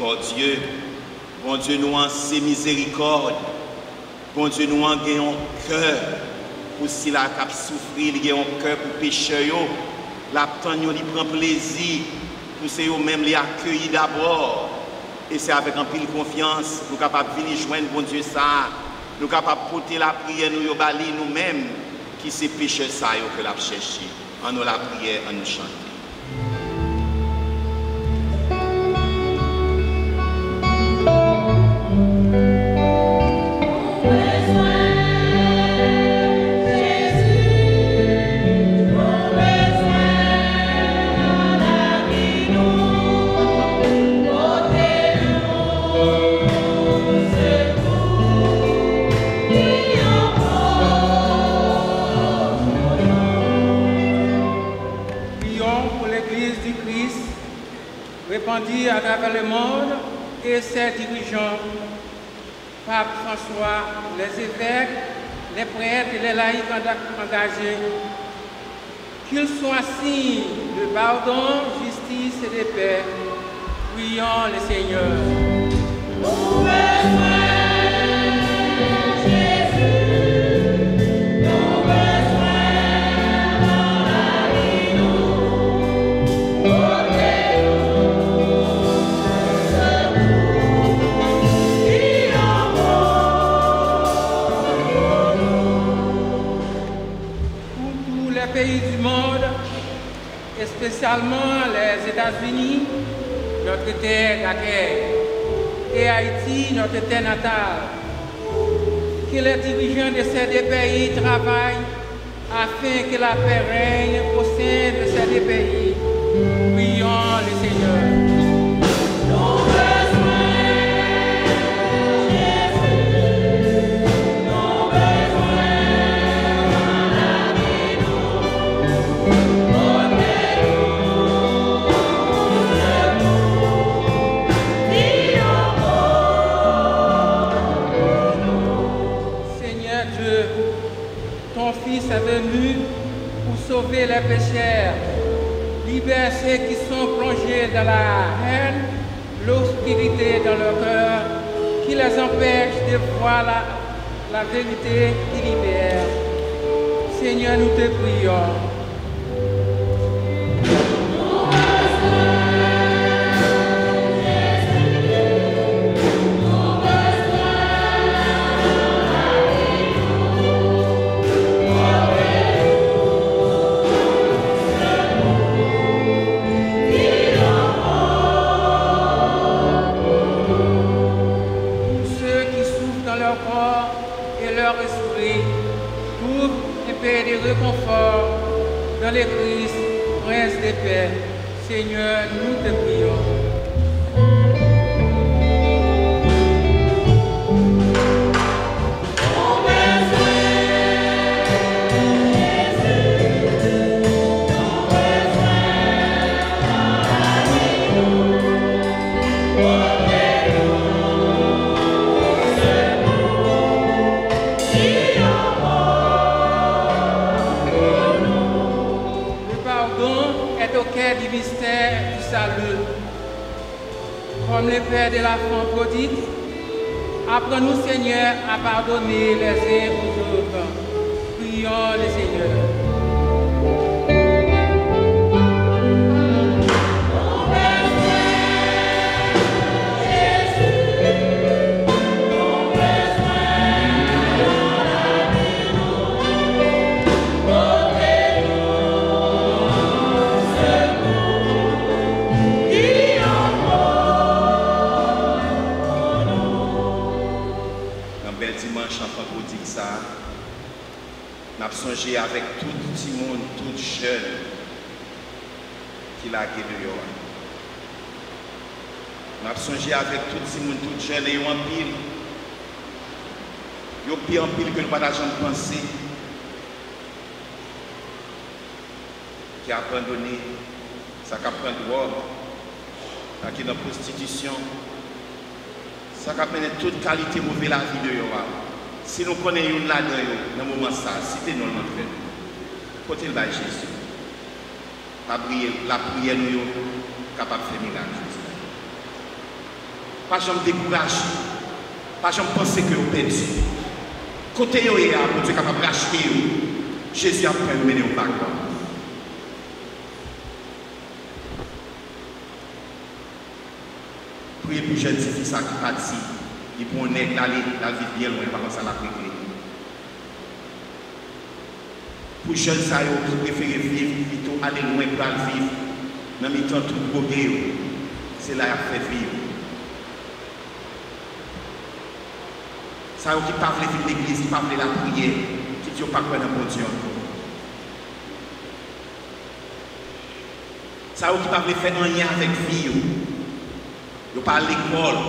miséricordieux. Bon Dieu, nous en c'est miséricorde. Bon Dieu, nous en gagnons cœur. Pour si la cap souffrir, il y a un cœur pour pécher. L'abtention, il prend plaisir. Pour c'est eux-mêmes les accueillir d'abord. Et c'est avec un pile confiance, nous sommes capables de venir joindre bon Dieu ça. Nous sommes capables de porter la prière, nous-mêmes, qui c'est péché ça que l'a cherché. En nous la prière, en nous chanter. Répandue à travers le monde et ses dirigeants, Pape François, les évêques, les prêtres et les laïcs engagés, qu'ils soient signes de pardon, justice et de paix. Prions le Seigneur. Pays du monde, et spécialement les États-Unis, notre terre d'accueil, et Haïti, notre terre natale. Que les dirigeants de ces deux pays travaillent afin que la paix règne au sein de ces deux pays. Prions le Seigneur. Fils est venu pour sauver les pécheurs, libère ceux qui sont plongés dans la haine, l'obscurité dans leur cœur, qui les empêche de voir la vérité qui libère. Seigneur, nous te prions. De réconfort dans le Christ, Prince de paix. Seigneur, nous te prions. Du mystère du salut. Comme le Père de l'enfant prodigue, apprends-nous, Seigneur, à pardonner les uns aux autres. Prions le Seigneur. Nous avons songé avec tout le monde, tout jeune qui l'a guéri dehors. Nous avons songé avec tout le monde, tout jeune et en pile. Il y a pire en pile que nous n'avons jamais pensé. Qui a abandonné, ça qui a pris drogue, ça qui est dans la prostitution, ça qui a mené toute qualité mauvaise la vie de dehors. Si nous connaissons une là-dedans, dans le moment ça, citez-nous le nom de côté le Jésus. La prière nous est capable de faire miracle. Pas jamais décourager. Pas jamais penser que vous perdu. Côté vous est pour Dieu capable de racheter. Jésus a pu mener au bac. Priez pour jeune fille qui parti. Il pour un aigle d'aller la vie bien loin, par ça la prière. Pour jeune ça qui préfère vivre, plutôt aller loin pour aller vivre. Dans le temps tout drogué, c'est là qu'il fait vivre. Ça qui ne parle pas de l'église, qui ne parle pas de la prière, qui ne dit pas quoi dans mon Dieu. Ça qui ne parle pas de faire un lien avec la vie. Ils ne parlent pas à l'école,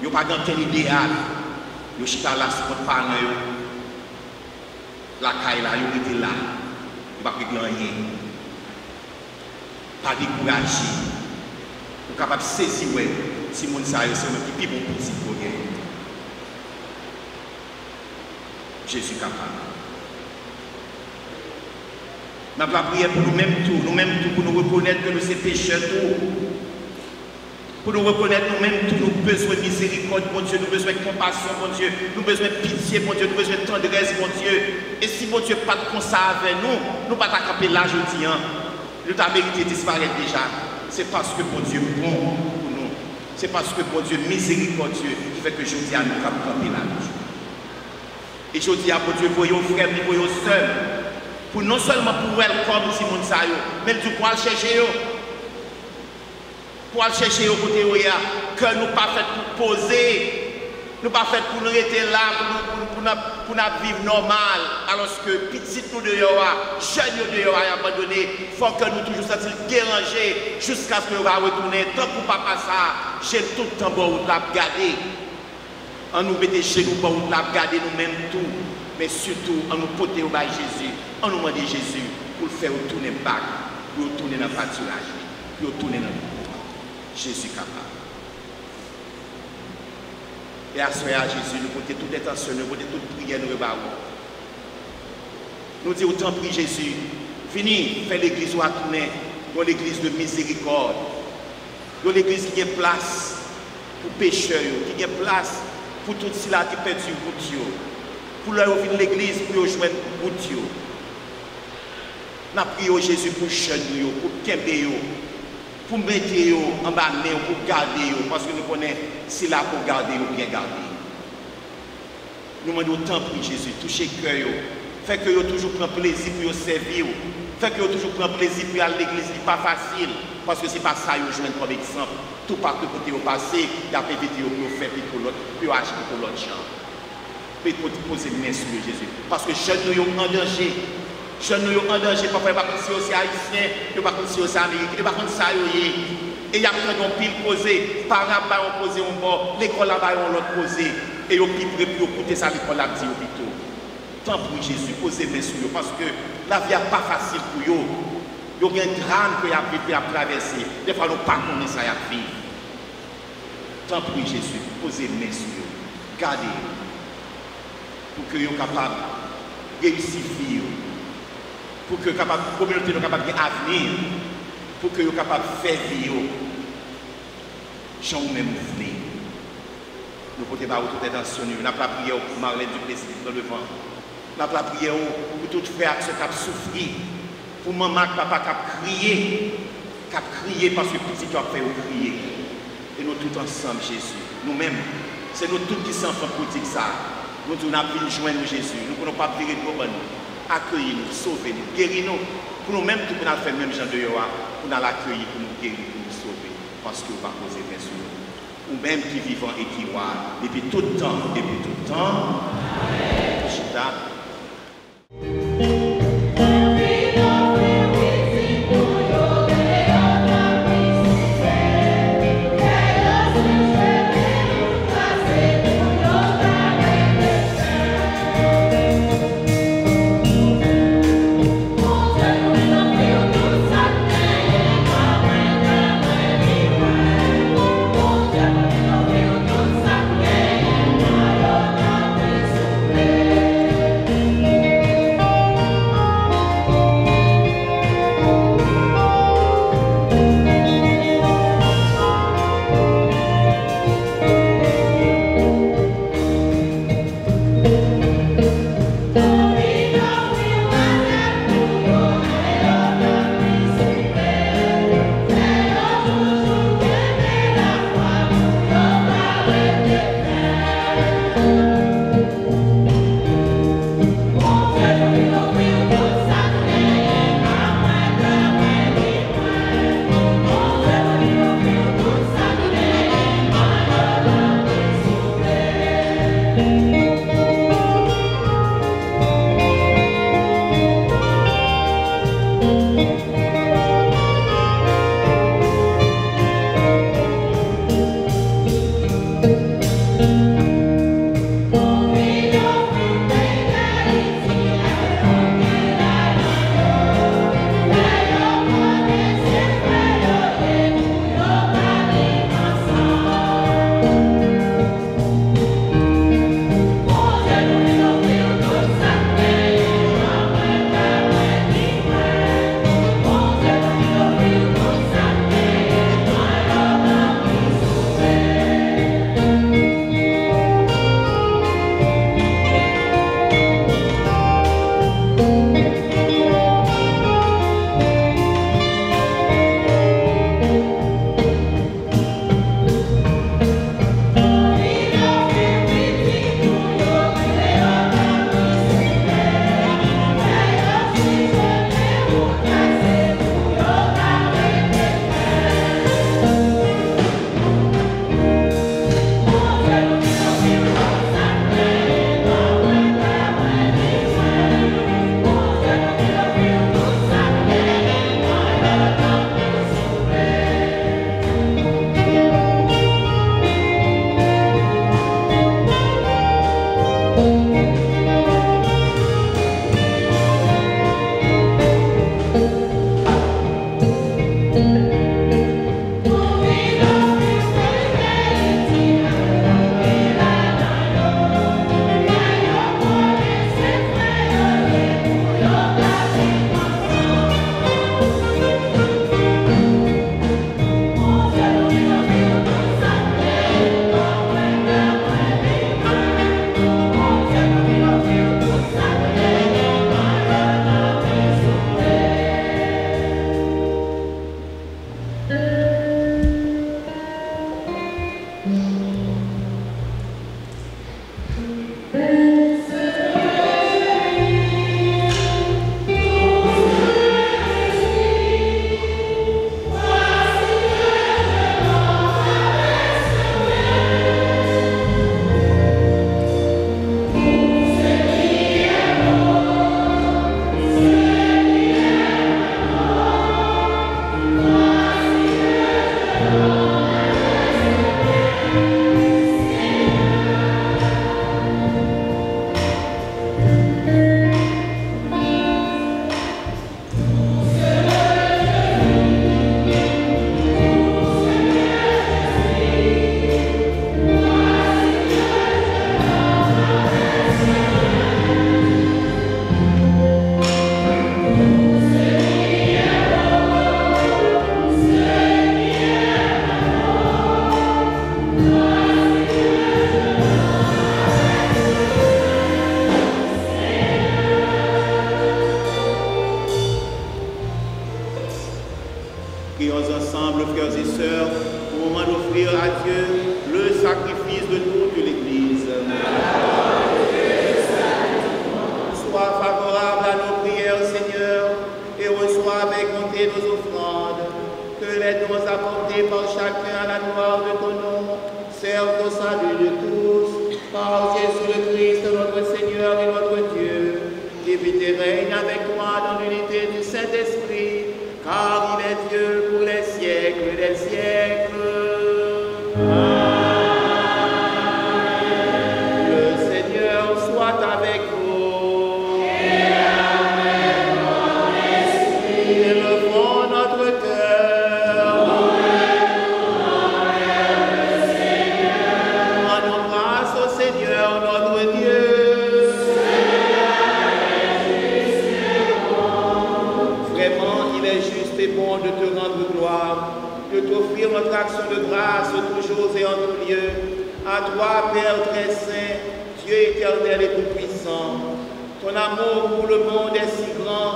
ils ne parlent pas d'un idéal. Ils ne parlent pas à ce parents. La caille là, ils étaient là. Ils ne parlent pas de rien. Pas décourager. Ils sont capables de saisir si mon ça est un petit bon petit projet. Jésus est capable. Nous avons la prière pour nous-mêmes tout, pour nous reconnaître que nous sommes pécheurs tout. Pour nous reconnaître nous-mêmes tout, nous avons besoin de miséricorde, mon Dieu, nous avons besoin de compassion, mon Dieu, nous avons besoin de pitié, mon Dieu, nous avons besoin de tendresse, mon Dieu. Et si mon Dieu pas de ça avec nous, nous ne pouvons pas camper là aujourd'hui. Nous avons mérité de disparaître déjà. C'est parce que mon Dieu est bon pour nous. C'est parce que mon Dieu miséricordieux qui fait que je dis à nous camper là. Et je dis à mon Dieu, voyons frères, voyons sœurs, pour non seulement pour elle comme si mon sayo, mais pour aller chercher pour aller chercher au côté où il y a, que nous pas fait pour poser, nous pas fait pour nous rester là, pour nous vivre normal, alors que petit nous de Yoa, jeunes de Yoa abandonné, il faut que nous toujours sentir dérangés jusqu'à ce que nous va retourner. Tant que papa ça, j'ai tout le temps bon la garder. On nous mettait chez nous pour nous garder nous-mêmes tout, mais surtout on nous porter au bas Jésus, on nous demandait Jésus pour le faire retourner back, pour retourner dans le pâturage, pour retourner dans le monde. Jésus capable. Et à ce moment Jésus, nous portons toute attention, nous portons toute prière, nous rebarrons. Nous disons autant prie Jésus, fini, fais l'église où à tourner, dans l'église de miséricorde, dans l'église qui a place pour pécheurs, qui a place pour tout cela qui perd sur route, pour leur venir l'église, pour rejoindre route. Nous prions Jésus pour jeunes, pour Kembe, pour mettre en bas, pour garder, parce que nous connaissons c'est là pour garder ou bien garder. Nous demandons autant pour Jésus, toucher le cœur, fait que vous toujours prendre plaisir pour servir, fait que vous toujours prendre plaisir pour aller à l'église, ce n'est pas facile, parce que ce n'est pas ça que vous jouez comme exemple. Tout par que côté au passé, il y a des vidéos pour faire pour l'autre, pour acheter pour l'autre champ. Pour poser une main sur Jésus. Parce que jeunes nous sont en danger. Jeunes nous sont en danger, parfois ils ne sont pas aussi haïtiens, ils ne sont pas aussi américains, ils ne sont pas ça. Et il y a plein de pile posé, par là-bas on posé un bord, l'école là-bas on l'autre posé. Et ils sont prêts pour écouter ça, l'école là-bas plutôt. Tant pour Jésus, posez main sur eux, parce que la vie n'est pas facile pour eux. Il y a un drame que vous avez traversé. Des fois, nous ne connaissons pas ça à vivre. Tant pis Jésus, posez main sur eux. Gardez pour que vous soyez capables de réussir, pour que la communauté soit capable d'avenir, pour que vous soyez capables de faire vivre. Jean-même vous venez. Nous ne pouvons pas toute attention. Nous n'avons pas prié pour Marlène du Plessis dans le vent. Nous n'avons pas prié pour tout frère qui a souffert. Pour maman, papa qui a crié parce que petit tu as fait crier. Et nous tous ensemble, Jésus, nous-mêmes, c'est nous tous qui sommes enfants pour dire ça. Nous devons venir joindre Jésus. Nous ne pouvons pas virer pour nous. Accueillir-nous, sauver-nous, guérir-nous. Pour nous-mêmes, tout le monde fait le même genre de Yoa, pour nous l'accueillir, pour nous guérir, pour nous sauver. Parce que nous ne pouvons pas poser bien sur nous. Ou même qui vivons et qui voient, depuis tout le temps, depuis tout le temps. Chita. au salut de tous, par Jésus le Christ, notre Seigneur et notre Dieu, qui vit et règne avec toi dans l'unité du Saint-Esprit, car il est Dieu pour les siècles des siècles. Le Seigneur soit avec vous. Et avec ton esprit. Élevons notre cœur. Rendons grâce au Seigneur notre Dieu. Vraiment, il est juste et bon de te rendre gloire, de t'offrir notre action de grâce toujours et en tout lieu. À toi, Père très saint, Dieu éternel et tout-puissant. Ton amour pour le monde est si grand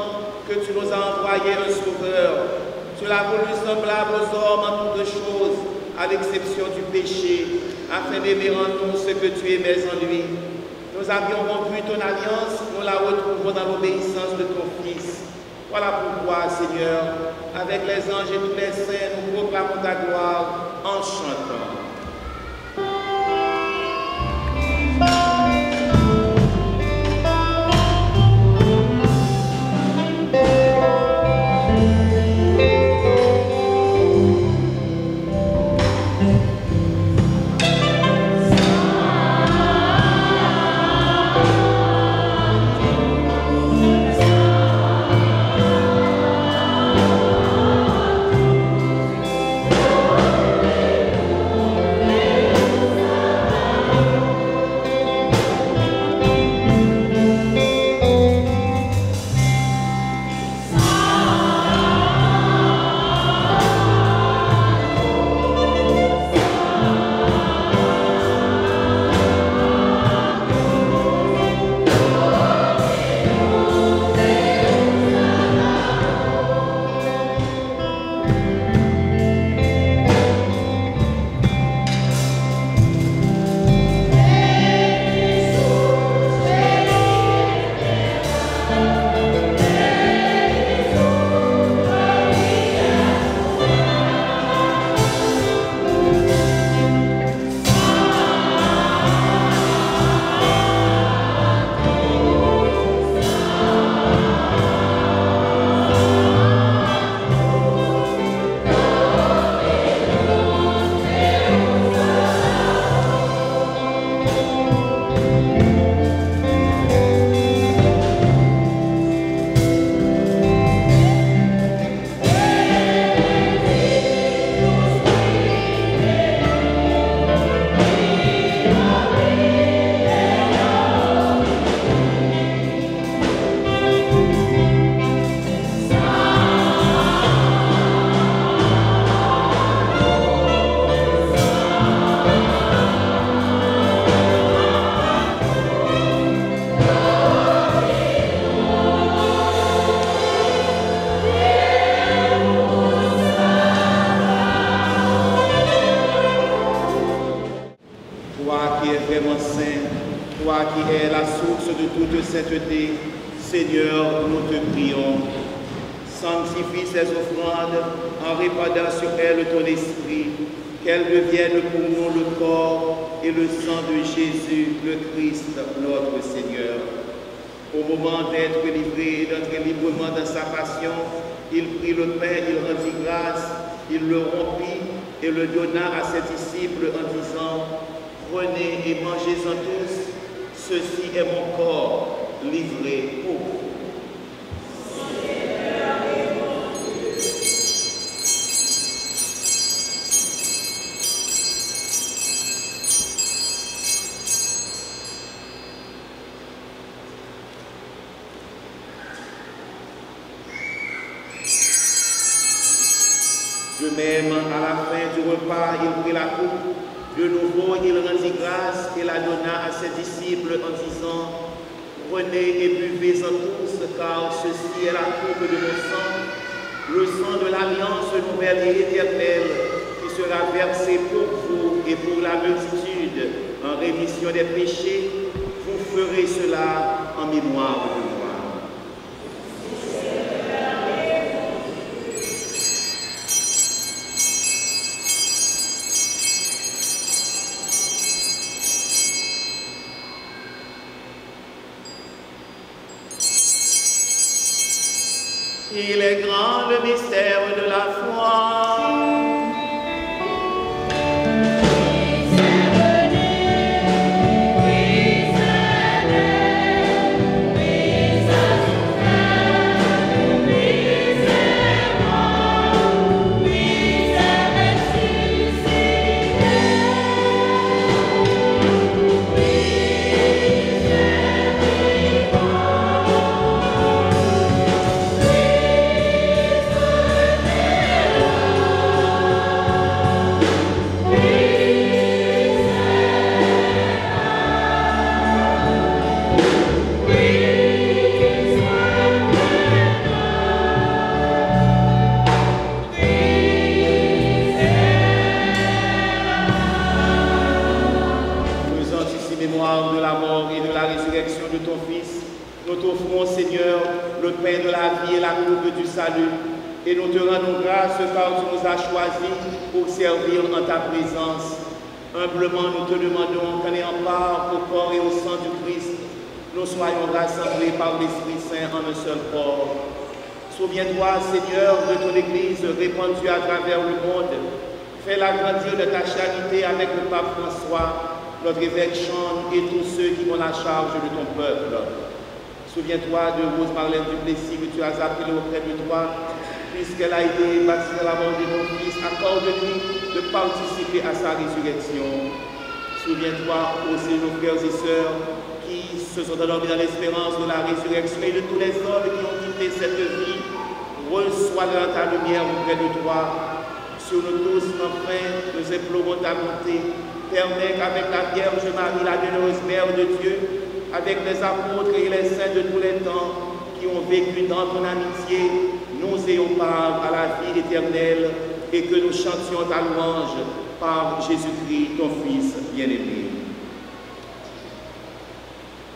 que tu nous as envoyé un sauveur. Tu l'as voulu semblable aux hommes en toutes choses, à l'exception du péché, afin d'aimer en nous ce que tu aimais en lui. Nous avions rompu ton alliance, nous la retrouvons dans l'obéissance de ton Fils. Voilà pourquoi, Seigneur, avec les anges et tous les saints, nous proclamons ta gloire en chantant. Sainteté, Seigneur, nous te prions. Sanctifie ces offrandes en répandant sur elles ton esprit, qu'elles deviennent pour nous le corps et le sang de Jésus, le Christ, notre Seigneur. Au moment d'être livré et d'entrer librement dans sa passion, il prit le pain, il rendit grâce, il le rompit et le donna à ses disciples en disant: prenez et mangez-en tous, ceci est mon corps livré pour vous. De même, à la fin du repas, il prit la coupe. De nouveau, il rendit grâce et la donna à ses disciples en disant: prenez et buvez-en tous, car ceci est la coupe de mon sang, le sang de l'alliance nouvelle et éternelle, qui sera versé pour vous et pour la multitude en rémission des péchés. Vous ferez cela en mémoire de moi. Il est grand le mystère de la foi. De la mort et de la résurrection de ton Fils, nous t'offrons, Seigneur, le pain de la vie et la coupe du salut, et nous te rendons grâce car tu nous as choisis pour servir en ta présence. Humblement, nous te demandons qu'en ayant part au corps et au sang du Christ, nous soyons rassemblés par l'Esprit Saint en un seul corps. Souviens-toi, Seigneur, de ton Église répandue à travers le monde. Fais-la grandir de ta charité avec le pape François, notre évêque Chande et tous ceux qui ont la charge de ton peuple. Souviens-toi de Rose Marlène Duplessis que tu as appelée auprès de toi, puisqu'elle a été baptisée à la mort de ton Fils. Accorde-lui de participer à sa résurrection. Souviens-toi aussi de nos frères et sœurs qui se sont endormis dans l'espérance de la résurrection et de tous les hommes qui ont quitté cette vie. Reçois dans ta lumière auprès de toi. Sur nous tous, enfin, nous implorons ta bonté. Permets qu'avec la Vierge Marie, la bienheureuse Mère de Dieu, avec les apôtres et les saints de tous les temps qui ont vécu dans ton amitié, nous ayons part à la vie éternelle et que nous chantions ta louange par Jésus-Christ, ton Fils bien-aimé.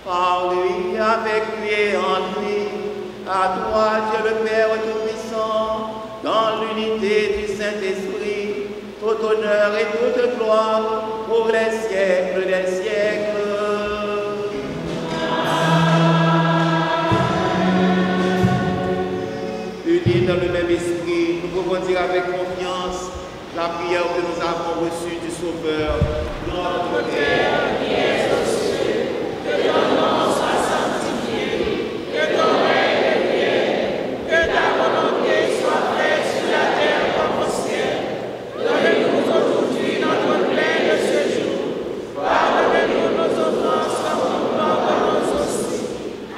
Par lui, avec lui et en lui, à toi, Dieu le Père Tout-Puissant, dans l'unité du Saint-Esprit, tout honneur et toute gloire pour les siècles des siècles. Unis dans le même esprit, nous pouvons dire avec confiance la prière que nous avons reçue du Sauveur. Notre Père qui es aux cieux, que ton nom soit sanctifié, que ton règne vienne, que ta volonté soit faite sur la terre comme au ciel. Donne-nous aujourd'hui notre pain de ce jour. Pardonne-nous nos offenses comme nous pardonnons aussi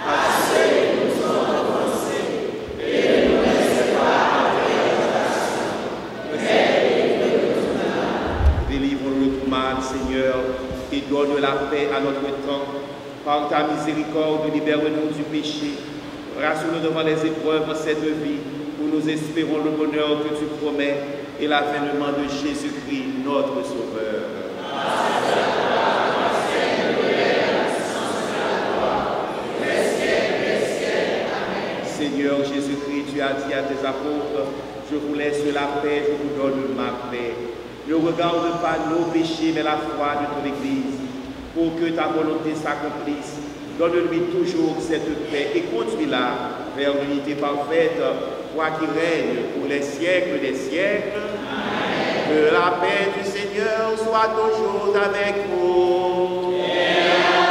à ceux qui nous ont offensés. Et ne nous laisse pas entrer en tentation, mais délivre-nous du mal. Délivre-nous du mal, Seigneur, et donne la paix à notre temps. Par ta miséricorde, libère-nous du péché. Rassure-nous devant les épreuves de cette vie, où nous espérons le bonheur que tu promets et l'avènement de Jésus-Christ, notre Sauveur. Seigneur Jésus-Christ, tu as dit à tes apôtres, je vous laisse la paix, je vous donne ma paix. Ne regarde pas nos péchés, mais la foi de ton Église, pour que ta volonté s'accomplisse. Donne-lui toujours cette paix et conduis-la vers l'unité parfaite, toi qui règnes pour les siècles des siècles. Amen. Que la paix du Seigneur soit toujours avec vous. Et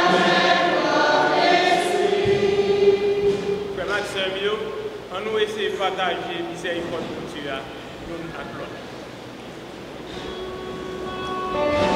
avec votre esprit. Frère Maxime, on nous essaie de partager miséricorde pour Dieu, nous acclame. Amen.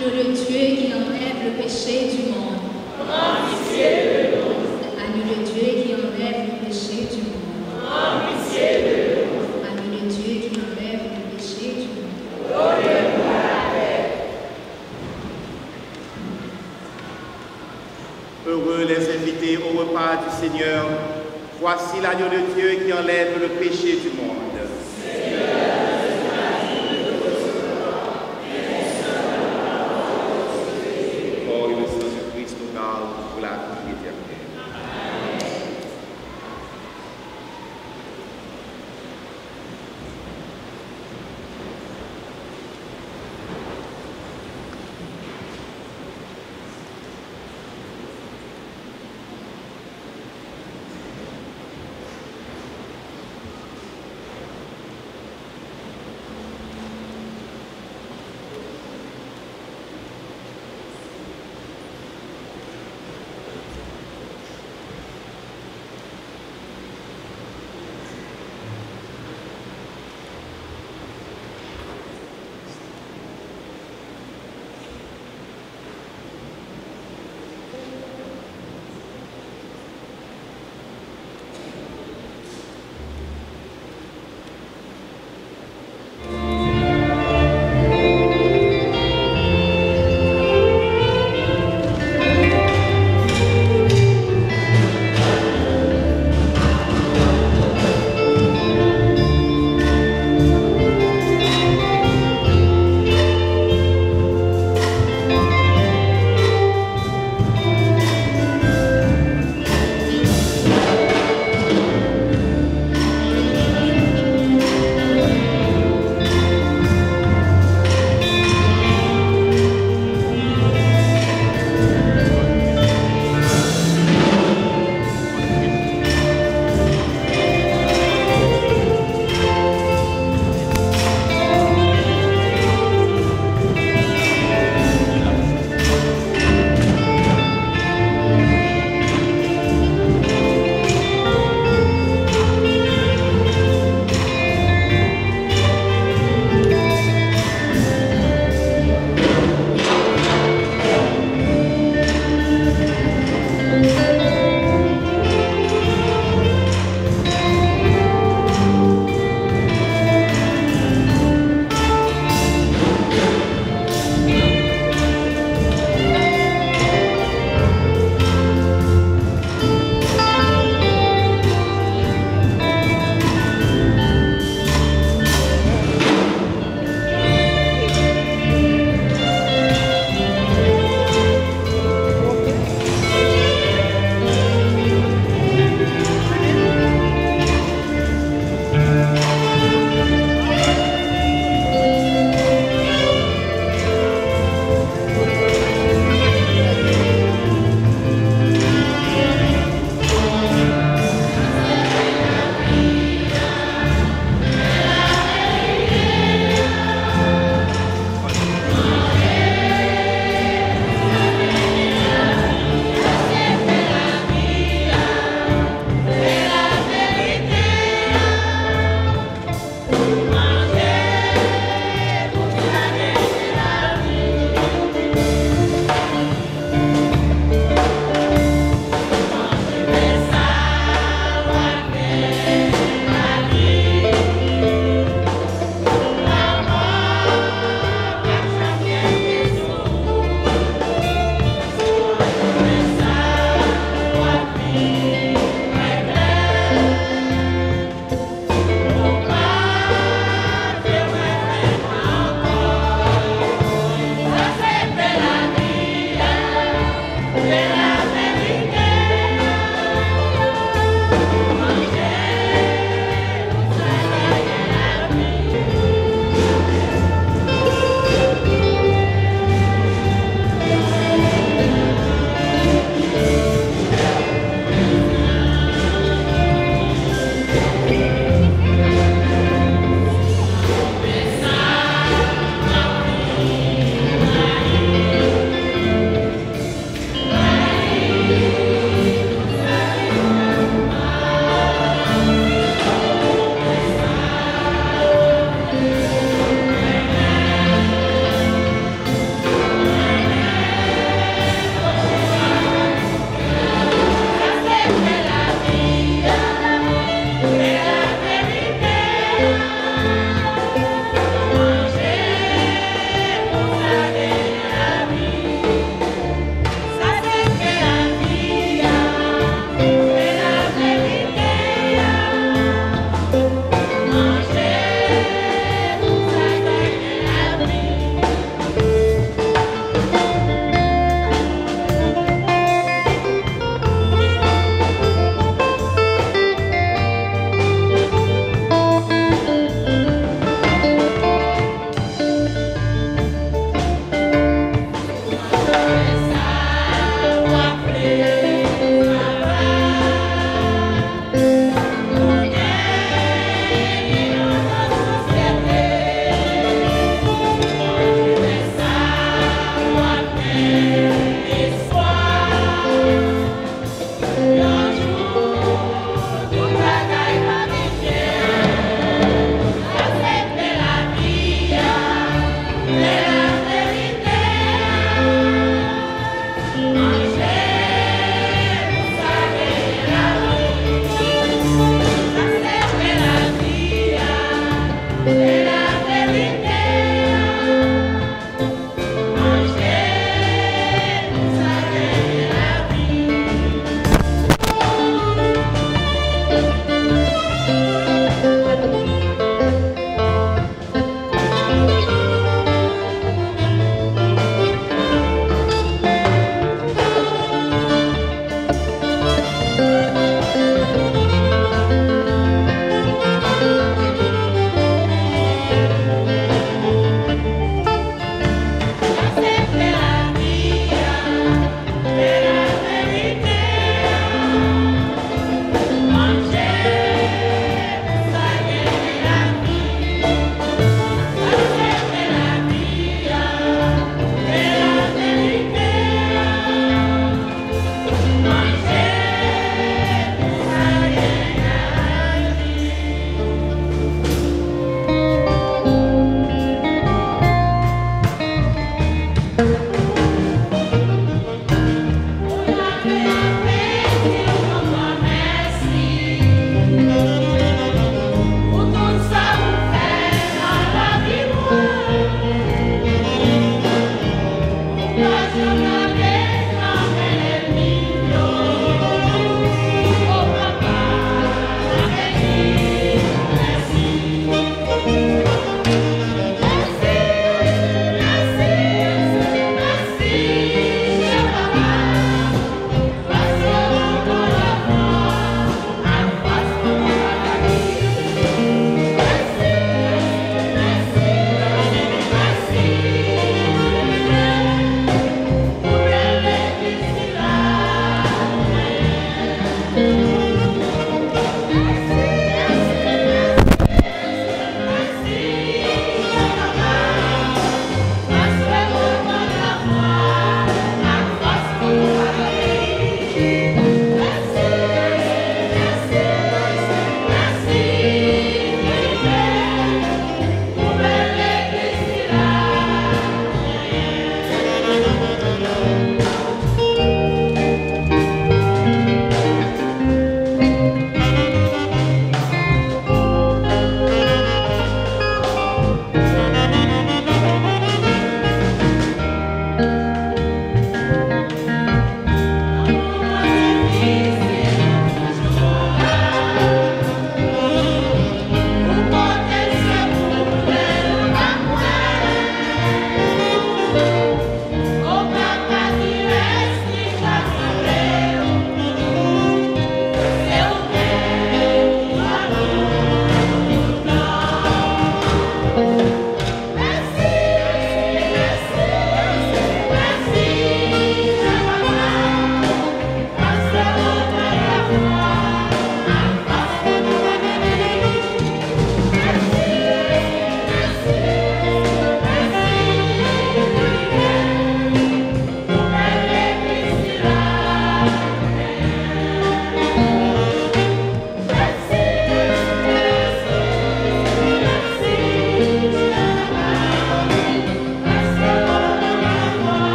Agneau de Dieu qui enlève le péché du monde. Prends pitié de nous. Agneau de Dieu qui enlève le péché du monde. Prends pitié de nous. Agneau de Dieu qui enlève le péché du monde. Donnez-nous la paix. Heureux les invités au repas du Seigneur. Voici l'agneau de Dieu qui enlève le péché du monde. Corps et le sang de Christ nous gardent pour la vie éternelle.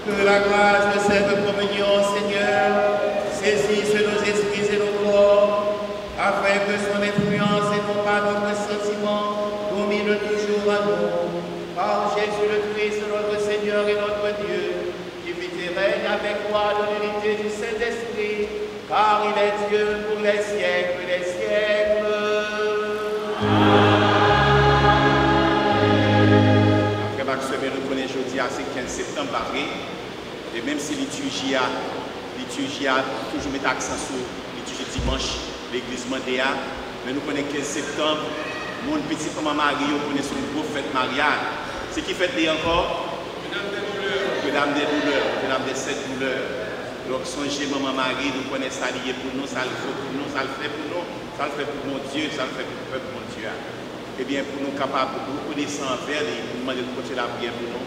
Que la grâce de cette communion, Seigneur, saisisse nos esprits et nos corps, afin que son influence et non pas notre sentiment domine toujours à nous. Par Jésus le Christ, notre Seigneur et notre Dieu, qui vit et règne avec toi dans l'unité du Saint-Esprit, car il est Dieu pour les siècles des siècles. Après ma semaine, nous connaissons aujourd'hui à 15 septembre barré, et même si liturgie a toujours mis accent sur liturgie dimanche, l'église Mandéa, mais nous connaissons 15 septembre, mon petit maman Marie, on connaît son gros fête Marianne. Ce qui fait encore, Mesdames des douleurs, Mesdames des 7 douleurs. Donc songez maman Marie, nous connaissons ça lié pour nous, ça le fait pour nous, ça le fait pour nous, ça le fait pour mon Dieu, ça le fait pour le peuple mon Dieu. Eh bien, pour nous capables de beaucoup descendre vers lui, pour nous demander de continuer la prière pour nous.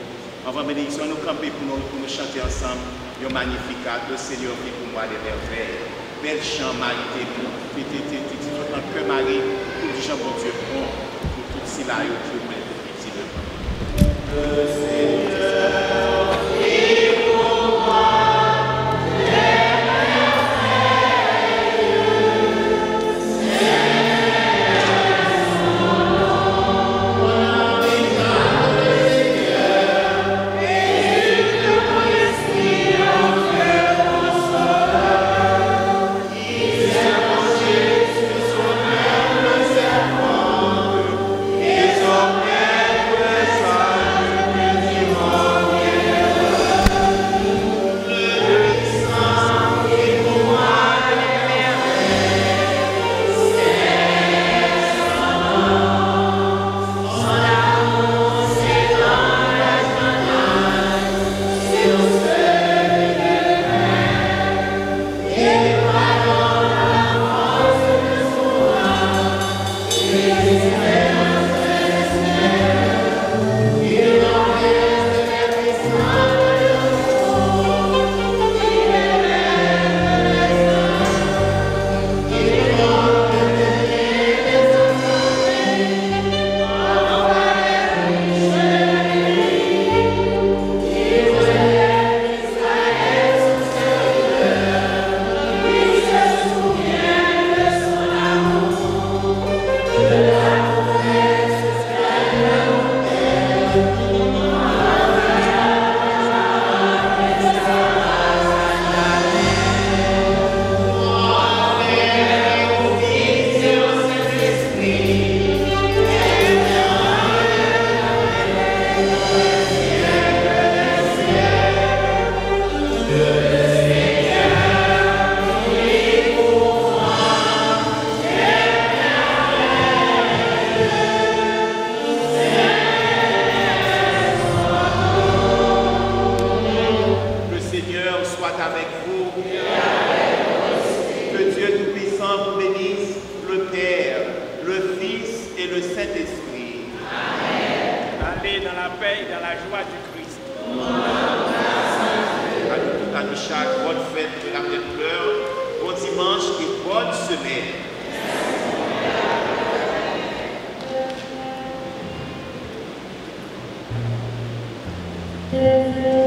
Avant bénédiction, nous camper pour nous chanter ensemble. Le magnificat, le Seigneur fait pour moi des merveilles. Bel chant, Marie, tout un cœur, Marie, pour les gens, bon Dieu, pour tout cela, et Dieu, mais petit de le Seigneur est pour moi. Yeah.